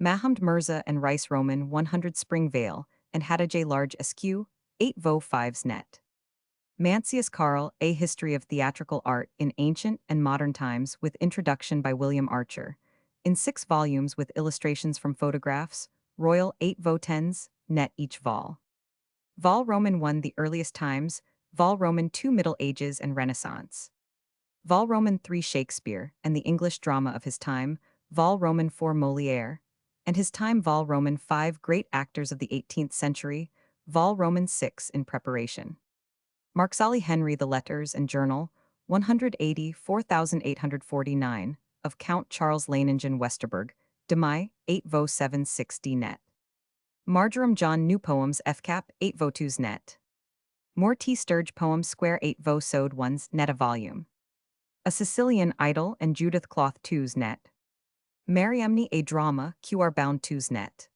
Mahamd Mirza and Rice Roman 100 Spring Vale, and Hadajay Large SQ, 8 vo 5s net. Mancius Carl, A History of Theatrical Art in Ancient and Modern Times with Introduction by William Archer. In 6 volumes with illustrations from photographs, Royal 8 vo 10s, net each vol. Vol Roman 1 The Earliest Times, Vol Roman 2 Middle Ages and Renaissance. Vol Roman 3 Shakespeare and the English drama of his time, Vol Roman 4 Molière, and his time Vol Roman 5 Great Actors of the 18th Century, Vol Roman 6 in preparation. Marksali Henry The Letters and Journal, 180 4849, of Count Charles Leiningen Westerberg, Demai, 8 vo 760 net. Marjoram John New Poems FCAP, 8 vo 2s net. More T. Sturge Poems Square 8 vo sewed 1s net a volume. A Sicilian Idyll and Judith Cloth 2s net. Mariamne A Drama, QR Bound 2s net.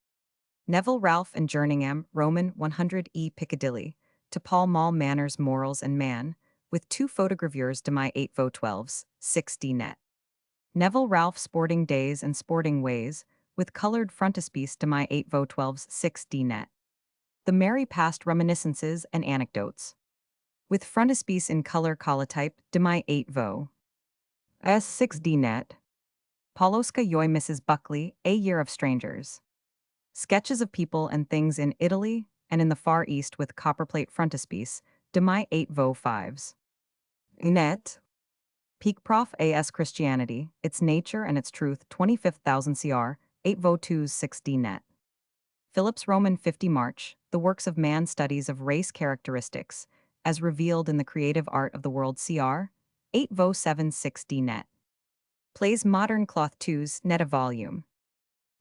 Neville Ralph and Jerningham, Roman 100 E. Piccadilly, to Pall Mall Manners Morals and Man, with 2 photogravures de my 8 vo 12s, 6d net. Neville Ralph Sporting Days and Sporting Ways, with colored frontispiece de my 8 vo 12s, 6d net. The Merry Past Reminiscences and Anecdotes, with frontispiece in color colotype de my 8 vo. S6D net. Poloska Yoy Mrs. Buckley, A Year of Strangers. Sketches of people and things in Italy and in the Far East with copperplate frontispiece, de my 8 vo 5s. Net. Peak Prof. A.S. Christianity, Its Nature and Its Truth, 25,000 cr, 8 vo 2s 6d net. Phillips Roman 50 March, The Works of Man Studies of Race Characteristics, as revealed in the creative art of the world cr, 8 vo 7 6d net. Plays Modern Cloth 2s net a volume.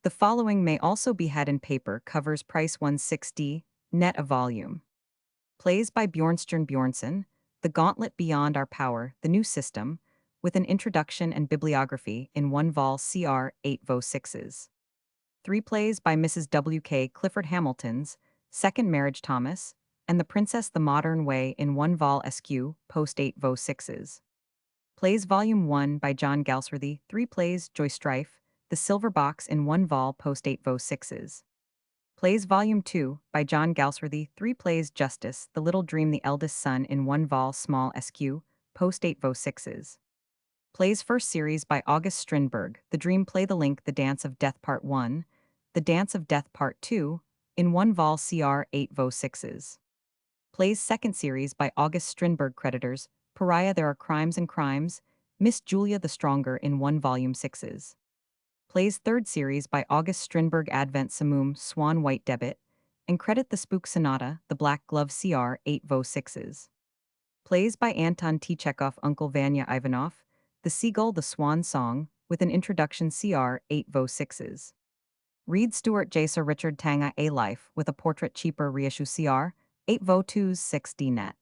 The following may also be had in paper covers price 160, net a volume. Plays by Bjornstjerne Bjornson, The Gauntlet Beyond Our Power, The New System, with an introduction and bibliography in 1 vol cr 8 vo 6s. 3 plays by Mrs. W.K. Clifford Hamilton's Second Marriage Thomas, and The Princess the Modern Way in 1 vol sq post 8 vo 6s. Plays Volume 1 by John Galsworthy, 3 plays Joy Strife, The Silver Box in 1 vol post 8 vo 6s. Plays Volume 2 by John Galsworthy, 3 plays Justice, The Little Dream The Eldest Son in 1 vol small sq, post 8 vo 6s. Plays First Series by August Strindberg, The Dream Play The Link The Dance of Death Part 1, The Dance of Death Part 2, in 1 vol cr 8 vo 6s. Plays Second Series by August Strindberg Creditors, Pariah There Are Crimes and Crimes, Miss Julia the Stronger in 1 volume 6s. Plays Third Series by August Strindberg Advent Samum Swan White Debit, and Credit the Spook Sonata, The Black Glove cr 8 vo 6s. Plays by Anton T. Chekhov Uncle Vanya Ivanov, The Seagull The Swan Song, with an introduction cr 8 vo 6s. Reed Stewart J. Sir Richard Tanga A Life, with a portrait cheaper reissue cr 8 vo 2s 6d net.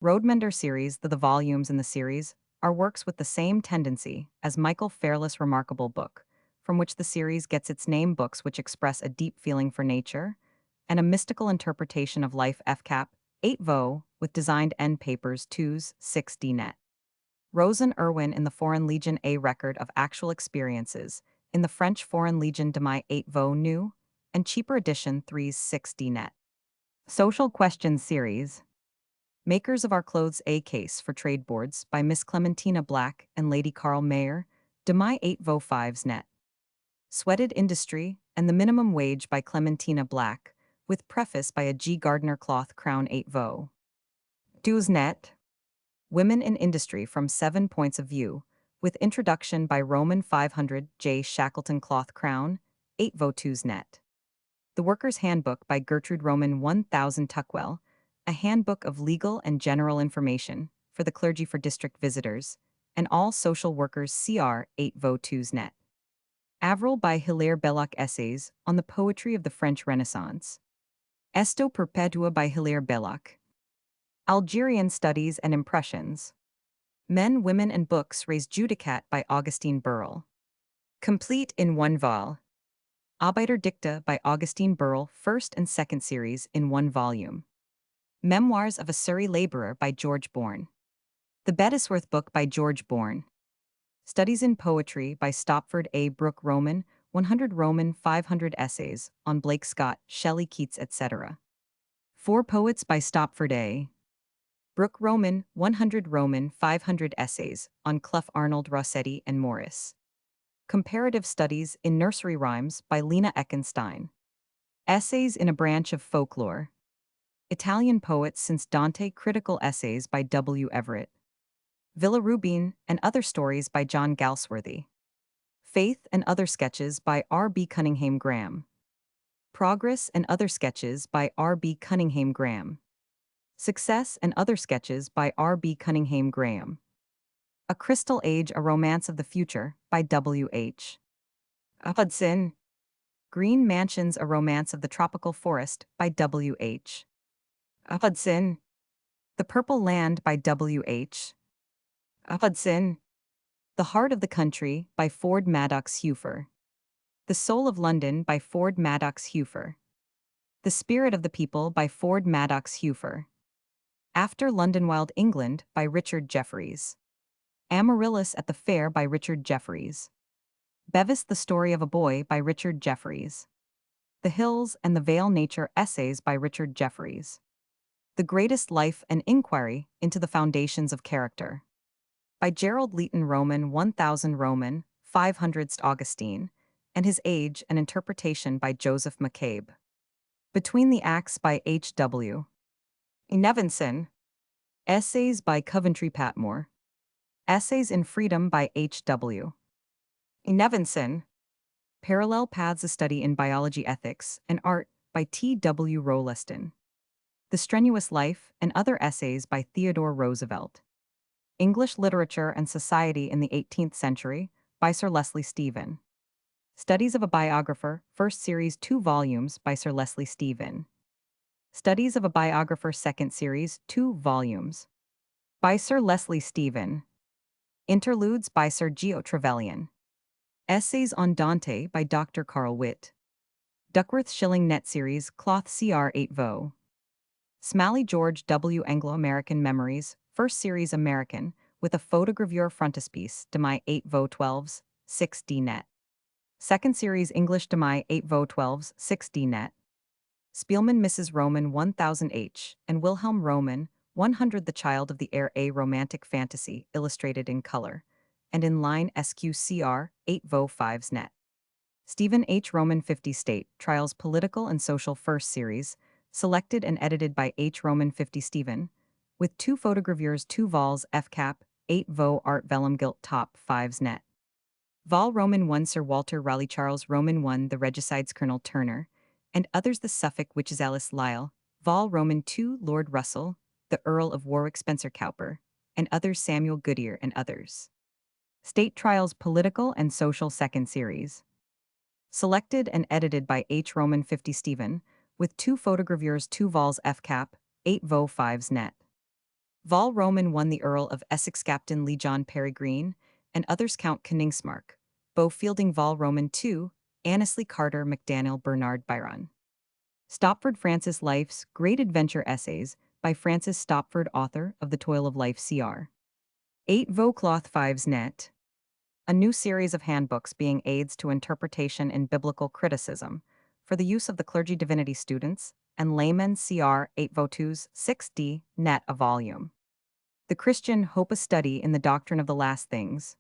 Roadmender series The volumes in the series are works with the same tendency as Michael Fairless' remarkable book, from which the series gets its name, books which express a deep feeling for nature and a mystical interpretation of life FCAP, 8 vo, with designed end papers 2s, 6d net. Rosen Irwin in the Foreign Legion A Record of Actual Experiences, in the French Foreign Legion de my 8 vo new, and cheaper edition 3s, 6d net. Social Questions Series. Makers of Our Clothes A Case for Trade Boards by Miss Clementina Black and Lady Carl Mayer, de my 8 vo 5s net. Sweated Industry and the Minimum Wage by Clementina Black, with preface by a G. Gardner Cloth Crown 8 vo 2s net. Women in Industry from 7 Points of View, with introduction by Roman 500 J. Shackleton Cloth Crown, 8 vo 2s net. The Worker's Handbook by Gertrude Roman 1000 Tuckwell, a handbook of legal and general information for the clergy for district visitors, and all social workers cr 8 vo 2s net. Avril by Hilaire Belloc Essays on the Poetry of the French Renaissance. Esto Perpetua by Hilaire Belloc. Algerian Studies and Impressions. Men, Women and Books Res Judicat by Augustine Burrell. Complete in 1 vol. Arbeiter Dicta by Augustine Burrell, first and second series in 1 volume. Memoirs of a Surrey Laborer by George Bourne. The Bettesworth Book by George Bourne. Studies in Poetry by Stopford A. Brooke Roman, 100 Roman 500 Essays on Blake Scott, Shelley Keats, etc. Four Poets by Stopford A. Brooke Roman, 100 Roman, 500 Essays on Clough Arnold Rossetti and Morris. Comparative Studies in Nursery Rhymes by Lena Eckenstein. Essays in a Branch of Folklore. Italian Poets Since Dante. Critical Essays by W. Everett. Villarubin and Other Stories by John Galsworthy. Faith and Other Sketches by R. B. Cunningham Graham. Progress and Other Sketches by R. B. Cunningham Graham. Success and Other Sketches by R. B. Cunningham Graham. A Crystal Age, A Romance of the Future by W. H. Hudson. Green Mansions, A Romance of the Tropical Forest by W. H. Hudson. The Purple Land by W. H. Hudson. The Heart of the Country by Ford Madox Hueffer. The Soul of London by Ford Madox Hueffer. The Spirit of the People by Ford Madox Hueffer. After London Wild England by Richard Jefferies. Amaryllis at the Fair by Richard Jefferies. Bevis, The Story of a Boy by Richard Jefferies. The Hills and the Vale, Nature Essays by Richard Jefferies. The Greatest Life, An Inquiry into the Foundations of Character by Gerald Leighton Roman, 1000 Roman, 500th Augustine, and His Age, an Interpretation by Joseph McCabe. Between the Acts by H. W. Nevinson. Essays by Coventry Patmore. Essays in Freedom by H. W. Nevinson. Parallel Paths, A Study in Biology, Ethics, and Art by T. W. Rolleston. The Strenuous Life and Other Essays by Theodore Roosevelt. English Literature and Society in the 18th Century by Sir Leslie Stephen. Studies of a Biographer, First Series, 2 volumes by Sir Leslie Stephen. Studies of a Biographer, Second Series, 2 volumes by Sir Leslie Stephen. Interludes by Sir Geo Trevelyan. Essays on Dante by Dr. Carl Witt. Duckworth Shilling Net Series, Cloth Cr 8 vo. Smalley George W. Anglo-American Memories, First Series American, with a photogravure frontispiece, Demi 8 vo 12s, 6D net. Second Series English, Demi 8 vo 12s, 6D net. Spielman Mrs. Roman 1000 H. and Wilhelm Roman, 100 The Child of the Air, A Romantic Fantasy, illustrated in color, and in line SQCR 8 vo 5s net. Stephen H. Roman 50 State Trials Political and Social First Series, selected and edited by H. Roman 50 Stephen, with 2 photogravures, 2 vols FCAP 8 vo Art Vellum Gilt Top 5s net. Vol Roman 1 Sir Walter Raleigh Charles Roman 1 The Regicides Colonel Turner, and Others The Suffolk Witches Alice Lisle, Vol Roman 2 Lord Russell, the Earl of Warwick Spencer Cowper, and Others Samuel Goodyear and Others. State Trials Political and Social Second Series. Selected and edited by H. Roman 50 Stephen, with 2 photogravures, 2 vols FCAP 8 vo 5s net. Vol Roman 1 The Earl of Essex Captain Lee John Perry Green, and Others Count Koningsmark, Bo Fielding Vol Roman 2, Annesley Carter McDaniel Bernard Byron. Stopford Francis Life's Great Adventure Essays by Francis Stopford, author of The Toil of Life Cr. 8 vo Cloth 5s net. A new series of handbooks being aids to interpretation in biblical criticism for the use of the clergy divinity students and laymen Cr. 8 vo 2s 6d net a volume. The Christian Hope, A Study in the Doctrine of the Last Things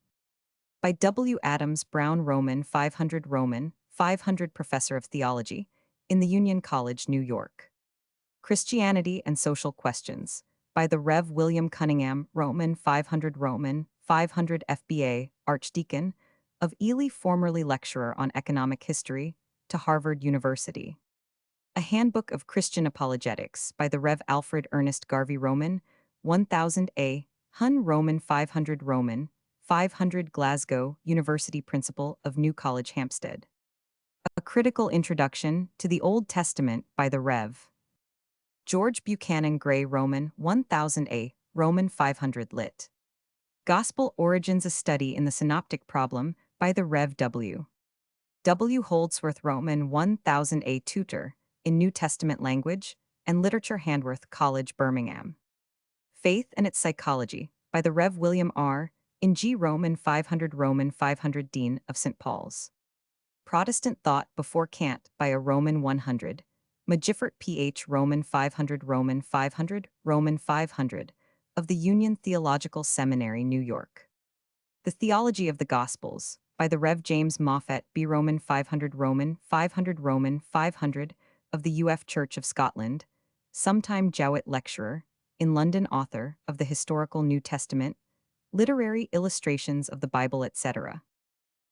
by W. Adams Brown Roman 500 Roman, 500 Professor of Theology in the Union College, New York. Christianity and Social Questions by the Rev. William Cunningham Roman 500 Roman, 500 FBA, Archdeacon of Ely, formerly lecturer on economic history to Harvard University. A Handbook of Christian Apologetics by the Rev. Alfred Ernest Garvey Roman, 1000 A, Hun Roman 500 Roman, 500 Glasgow, University Principal of New College, Hampstead. A Critical Introduction to the Old Testament by the Rev. George Buchanan Gray Roman, 1000 A, Roman 500 lit. Gospel Origins, A Study in the Synoptic Problem by the Rev. W. W. Holdsworth Roman, 1000 A, Tutor in New Testament Language and Literature, Handworth College, Birmingham. Faith and Its Psychology by the Rev. William R. in G. Roman 500 Dean of St. Paul's. Protestant Thought Before Kant by a Roman 100 Magifert Ph. Roman 500 Roman 500 Roman 500 of the Union Theological Seminary, New York. The Theology of the Gospels, by the Rev. James Moffat B. Roman 500 Roman 500 Roman 500 of the UF Church of Scotland, sometime Jowett lecturer, in London author of the Historical New Testament, Literary Illustrations of the Bible, etc.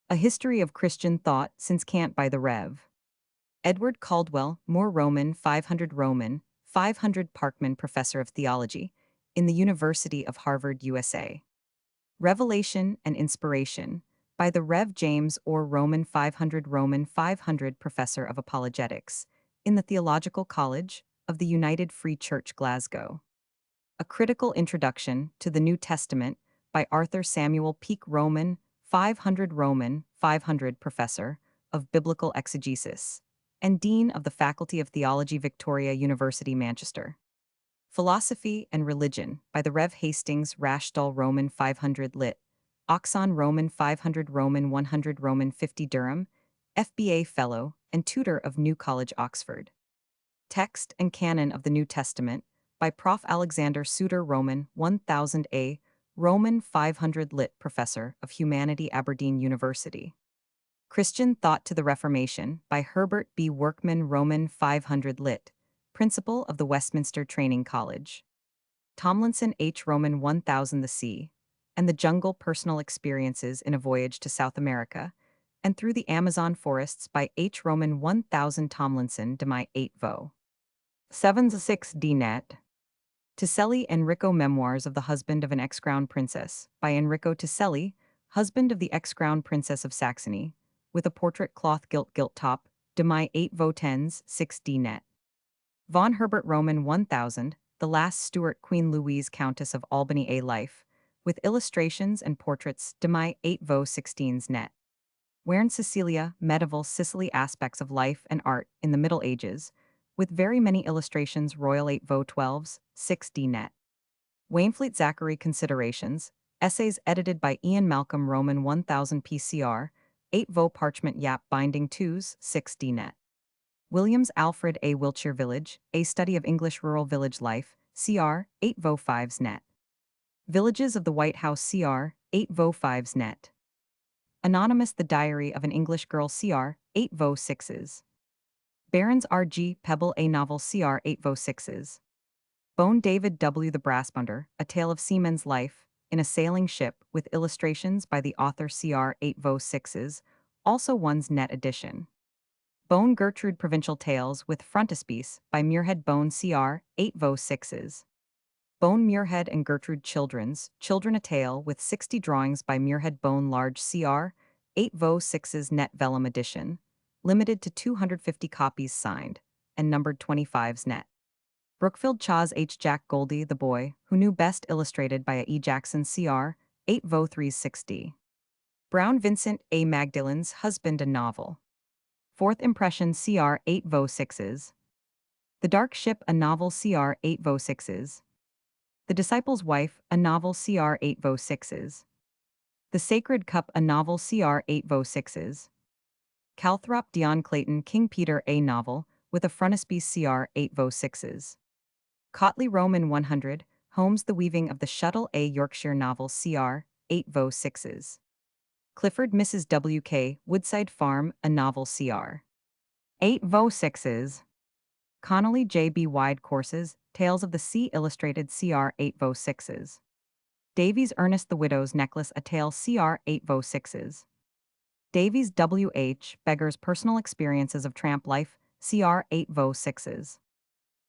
A History of Christian Thought since Kant by the Rev. Edward Caldwell, Moore Roman 500 Parkman Professor of Theology, in the University of Harvard, USA. Revelation and Inspiration, by the Rev. James Orr Roman 500 Professor of Apologetics, in the Theological College of the United Free Church, Glasgow. A Critical Introduction to the New Testament, by Arthur Samuel Peake Roman 500 Professor of Biblical Exegesis, and Dean of the Faculty of Theology, Victoria University, Manchester. Philosophy and Religion, by the Rev. Hastings Rashdall Roman 500 Lit. Oxon Roman 500 Roman 100 Roman 50 Durham, FBA Fellow and Tutor of New College, Oxford. Text and Canon of the New Testament, by Prof. Alexander Suter Roman 1000 A. Roman 500 Lit. Professor of Humanity, Aberdeen University. Christian Thought to the Reformation, by Herbert B. Workman Roman 500 Lit. Principal of the Westminster Training College. Tomlinson H. Roman 1000 The Sea and the Jungle, Personal Experiences in a Voyage to South America and Through the Amazon Forests, by H. Roman 1000 Tomlinson de my 8 vo. 76 D. Net. Ticelli Enrico Memoirs of the Husband of an Ex-Crown Princess, by Enrico Ticelli, husband of the ex-Crown Princess of Saxony, with a portrait cloth gilt top, de my 8 vo 10s 6 D. Net. Von Herbert Roman 1000, The Last Stuart Queen Louise Countess of Albany, A Life, with illustrations and portraits, de my 8 vo 16s Net. Wern Cecilia, Medieval Sicily Aspects of Life and Art in the Middle Ages, with very many illustrations, Royal 8 vo 12s, 6 D. Net. Wainfleet Zachary Considerations, essays edited by Ian Malcolm Roman 1000 PCR, 8 vo parchment Yap binding 2s, 6 D. Net. Williams Alfred A. Wiltshire Village, A Study of English Rural Village Life, CR, 8 vo 5s Net. Villages of the White House, CR, 8 vo 5s Net. Anonymous The Diary of an English Girl, CR, 8 vo 6s. Barron's R.G. Pebble A Novel, CR, 8 vo 6s. Bone David W. The Brassbunter, A Tale of Seaman's Life, in a Sailing Ship, with illustrations by the author, CR, 8 vo 6s, also one's Net edition. Bone Gertrude Provincial Tales with Frontispiece, by Muirhead Bone, CR, 8 vo 6s. Bone Muirhead and Gertrude Children a Tale with 60 drawings, by Muirhead Bone Large, CR, 8 vo 6s Net Vellum edition, limited to 250 copies signed, and numbered 25s Net. Brookfield Chas H. Jack Goldie, The Boy Who Knew Best, illustrated by A. E. Jackson, CR, 8 vo 3s 6d. Brown Vincent A. Magdalene's Husband, a Novel. Fourth Impression, CR, 8 vo 6s. The Dark Ship, a Novel, CR, 8 vo 6s. The Disciple's Wife, a Novel, CR, 8 vo 6s. The Sacred Cup, a Novel, CR, 8 vo 6s. Calthrop Dion Clayton King Peter, a Novel, with a frontispiece, CR, 8 vo 6s. Cotley Roman 100, Holmes The Weaving of the Shuttle, a Yorkshire Novel, CR, 8 vo 6s. Clifford Mrs. W.K. Woodside Farm, a Novel, CR. 8 vo 6s. Connolly J.B. Wide Courses, Tales of the Sea, illustrated, CR, 8 vo 6s. Davies Ernest The Widow's Necklace, a Tale, CR, 8 vo 6s. Davies W.H. Beggar's Personal Experiences of Tramp Life, CR, 8 vo 6s.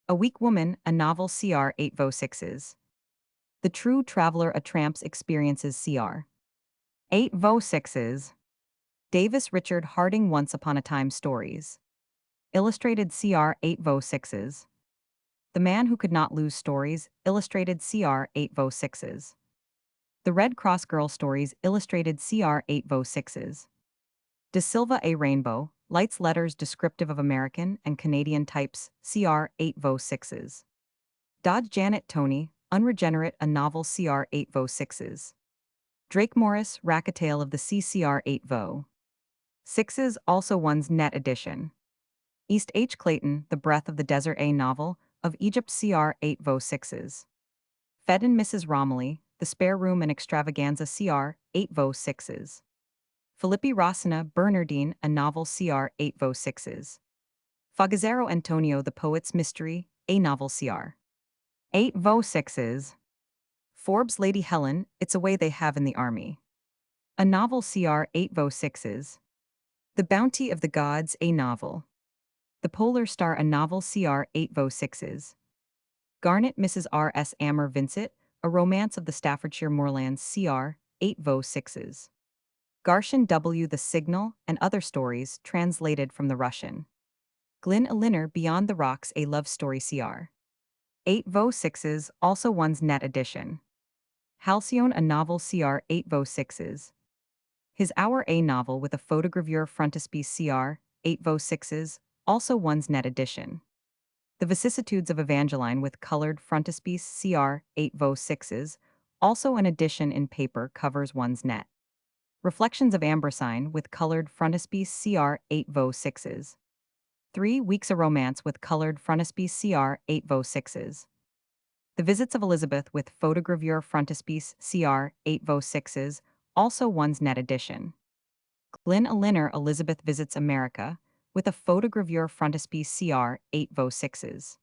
A Weak Woman, a Novel, CR, 8 vo 6s. The True Traveler, a Tramp's Experiences, CR. 8 vo 6s. Davis Richard Harding Once Upon a Time Stories. Illustrated, CR, 8 vo 6s. The Man Who Could Not Lose Stories, illustrated, CR, 8 vo 6s. The Red Cross Girl Stories, illustrated, CR, 8 vo 6s. De Silva A. Rainbow, Lights Letters Descriptive of American and Canadian Types, CR, 8 vo 6s. Dodge Janet Tony, Unregenerate, a Novel, CR, 8 vo 6s. Drake Morris, Racketale of the Sea, CR, 8 vo 6s, also one's Net edition. East H. Clayton, The Breath of the Desert, a novel of Egypt, cr. 8 vo 6s. Fed and Mrs. Romilly, The Spare Room and Extravaganza, cr. 8 vo 6s. Filippi Rossina, Bernardine, a novel, cr. 8 vo 6s. Fogazzaro Antonio, The Poet's Mystery, a novel, cr. 8 vo 6s. Forbes, Lady Helen, It's a Way They Have in the Army, a novel, cr. 8 vo 6s. The Bounty of the Gods, a novel. The Polar Star, a novel, cr. 8 vo 6s. Garnet, Mrs. R. S. Amer Vincent, A Romance of the Staffordshire Moorlands, cr. 8 vo 6s. Garshin W. The Signal and Other Stories, translated from the Russian. Glyn Elinor, Beyond the Rocks, a Love Story, cr. 8 vo 6s, also one's net edition. Halcyon, a novel, cr. 8 vo 6s. His Hour, a novel with a photogravure frontispiece, cr. 8 vo 6s, also one's net edition. The Vicissitudes of Evangeline with colored frontispiece, cr. 8 vo 6s, also an edition in paper, covers one's net. Reflections of Ambersine with colored frontispiece, cr. 8 vo 6s. 3 Weeks a Romance with colored frontispiece, cr. 8 vo 6s. The Visits of Elizabeth with photogravure frontispiece, cr. 8 vo 6s, also one's net edition. Glyn Elinor, Elizabeth Visits America, with a photogravure frontispiece, cr. 8 vo 6s.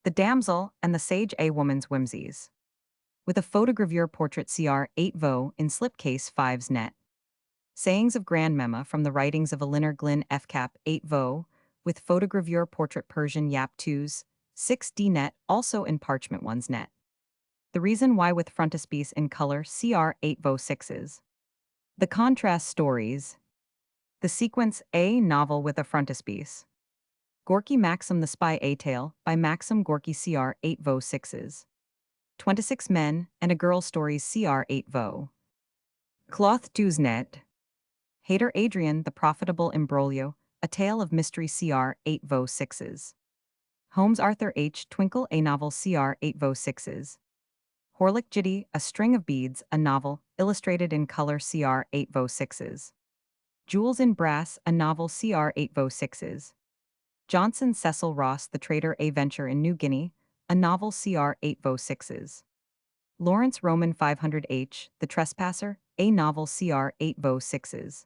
The Damsel and the Sage, a Woman's Whimsies, with a photogravure portrait, cr. 8 vo, in slipcase 5's net. Sayings of Grandmamma from the Writings of Elinor Glyn fcap 8 vo, with photogravure portrait Persian Yap 2's, 6d net, also in parchment 1's net. The Reason Why with frontispiece in color, cr. 8 vo 6s. The Contrast Stories. The Sequence, a novel with a frontispiece. Gorky Maxim, The Spy, a tale, by Maxim Gorky, cr. 8 vo 6s. 26 Men and a Girl Stories, cr. 8 vo. Cloth 2's net. Hater Adrian, The Profitable Imbroglio, a tale of mystery, cr. 8 vo 6s. Holmes Arthur H. Twinkle, a novel, cr. 8 vo 6s. Horlick Jitty, A String of Beads, a novel, illustrated in color, cr. 8 vo 6s. Jewels in Brass, a novel, cr. 8 vo 6s. Johnson Cecil Ross, The Trader, a Venture in New Guinea, a novel, cr. 8 vo 6s. Lawrence Roman 500 H. The Trespasser, a novel, cr. 8 vo 6s.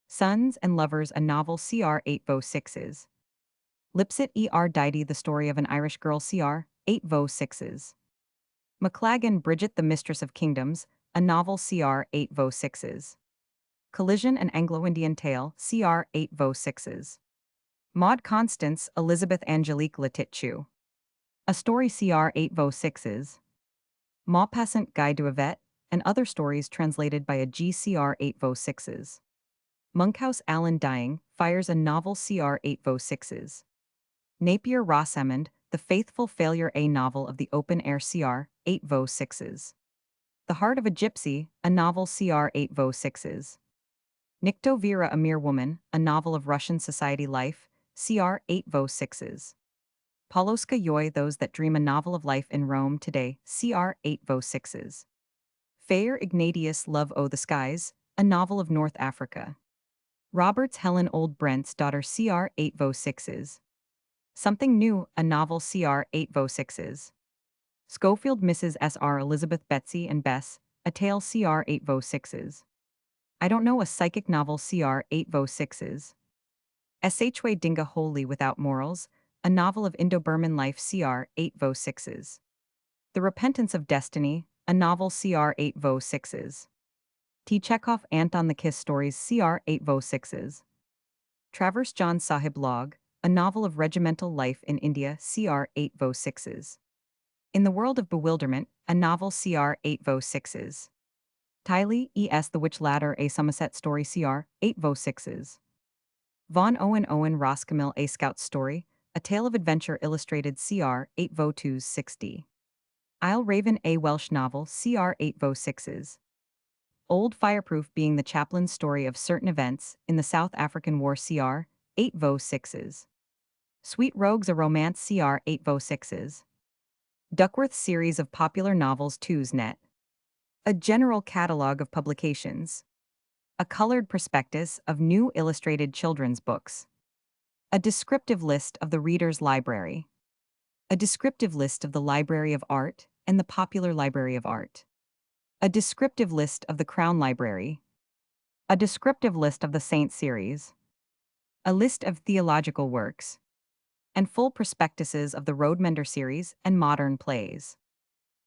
Sons and Lovers, a novel, cr. 8 vo 6s. Lipset er Diety, The Story of an Irish Girl, cr. 8 vo 6s. McLagan Bridget, The Mistress of Kingdoms, a novel, cr. 8 vo 6s. Collision, an Anglo-Indian Tale, cr. 8 vo 6s. Maud Constance, Elizabeth Angelique Letitchu, a story, cr. 8 vo 6s. Maupassant Guide to Yvette, and Other Stories, translated by a GCR 8 vo 6s. Monkhouse Alan Dying, Fires, a novel, cr. 8 vo 6s. Napier Rosamond, The Faithful Failure, a novel of the open air, cr. 8 vo 6s. The Heart of a Gypsy, a novel, cr. 8 vo 6s. Nikto Vera, A Mere Woman, a novel of Russian society life, cr. 8 vo 6s. Poloska Yoy, Those That Dream, a novel of life in Rome today, cr. 8 vo 6s. Fair Ignatius, Love O' the Skies, a novel of North Africa. Roberts Helen Old Brent's Daughter, cr. 8 vo 6s. Something New, a novel, cr. 8 vo 6s. Schofield Mrs. S.R. Elizabeth Betsy and Bess, a tale, cr. 8 vo 6s. I Don't Know, a psychic novel, cr. 8 vo 6s. Shwe Dinga Wholly Without Morals, a novel of Indo-Burman life, cr. 8 vo 6s. The Repentance of Destiny, a novel, cr. 8 vo 6s. T. Chekhov Anton the Kiss Stories, cr. 8 vo 6s. Travers John Sahib Log, a novel of regimental life in India, cr. 8 vo 6s. In the World of Bewilderment, a novel, cr. 8 vo 6s. Tiley E.S. The Witch Ladder, a Somerset Story, cr. 8 vo 6s. Von Owen Roscamille, A Scout's Story, a tale of adventure, illustrated, cr. 8 vo 2s 6d. Isle Raven, a Welsh novel, cr. 8 vo 6s. Old Fireproof, being the chaplain's story of certain events in the South African War, cr. 8 vo 6s. Sweet Rogues, a romance, cr. 8 vo 6s. Duckworth's series of popular novels, 2's net. A general catalogue of publications. A colored prospectus of new illustrated children's books. A descriptive list of the reader's library. A descriptive list of the Library of Art and the Popular Library of Art. A descriptive list of the Crown Library. A descriptive list of the Saint series. A list of theological works. And full prospectuses of the Roadmender series and modern plays.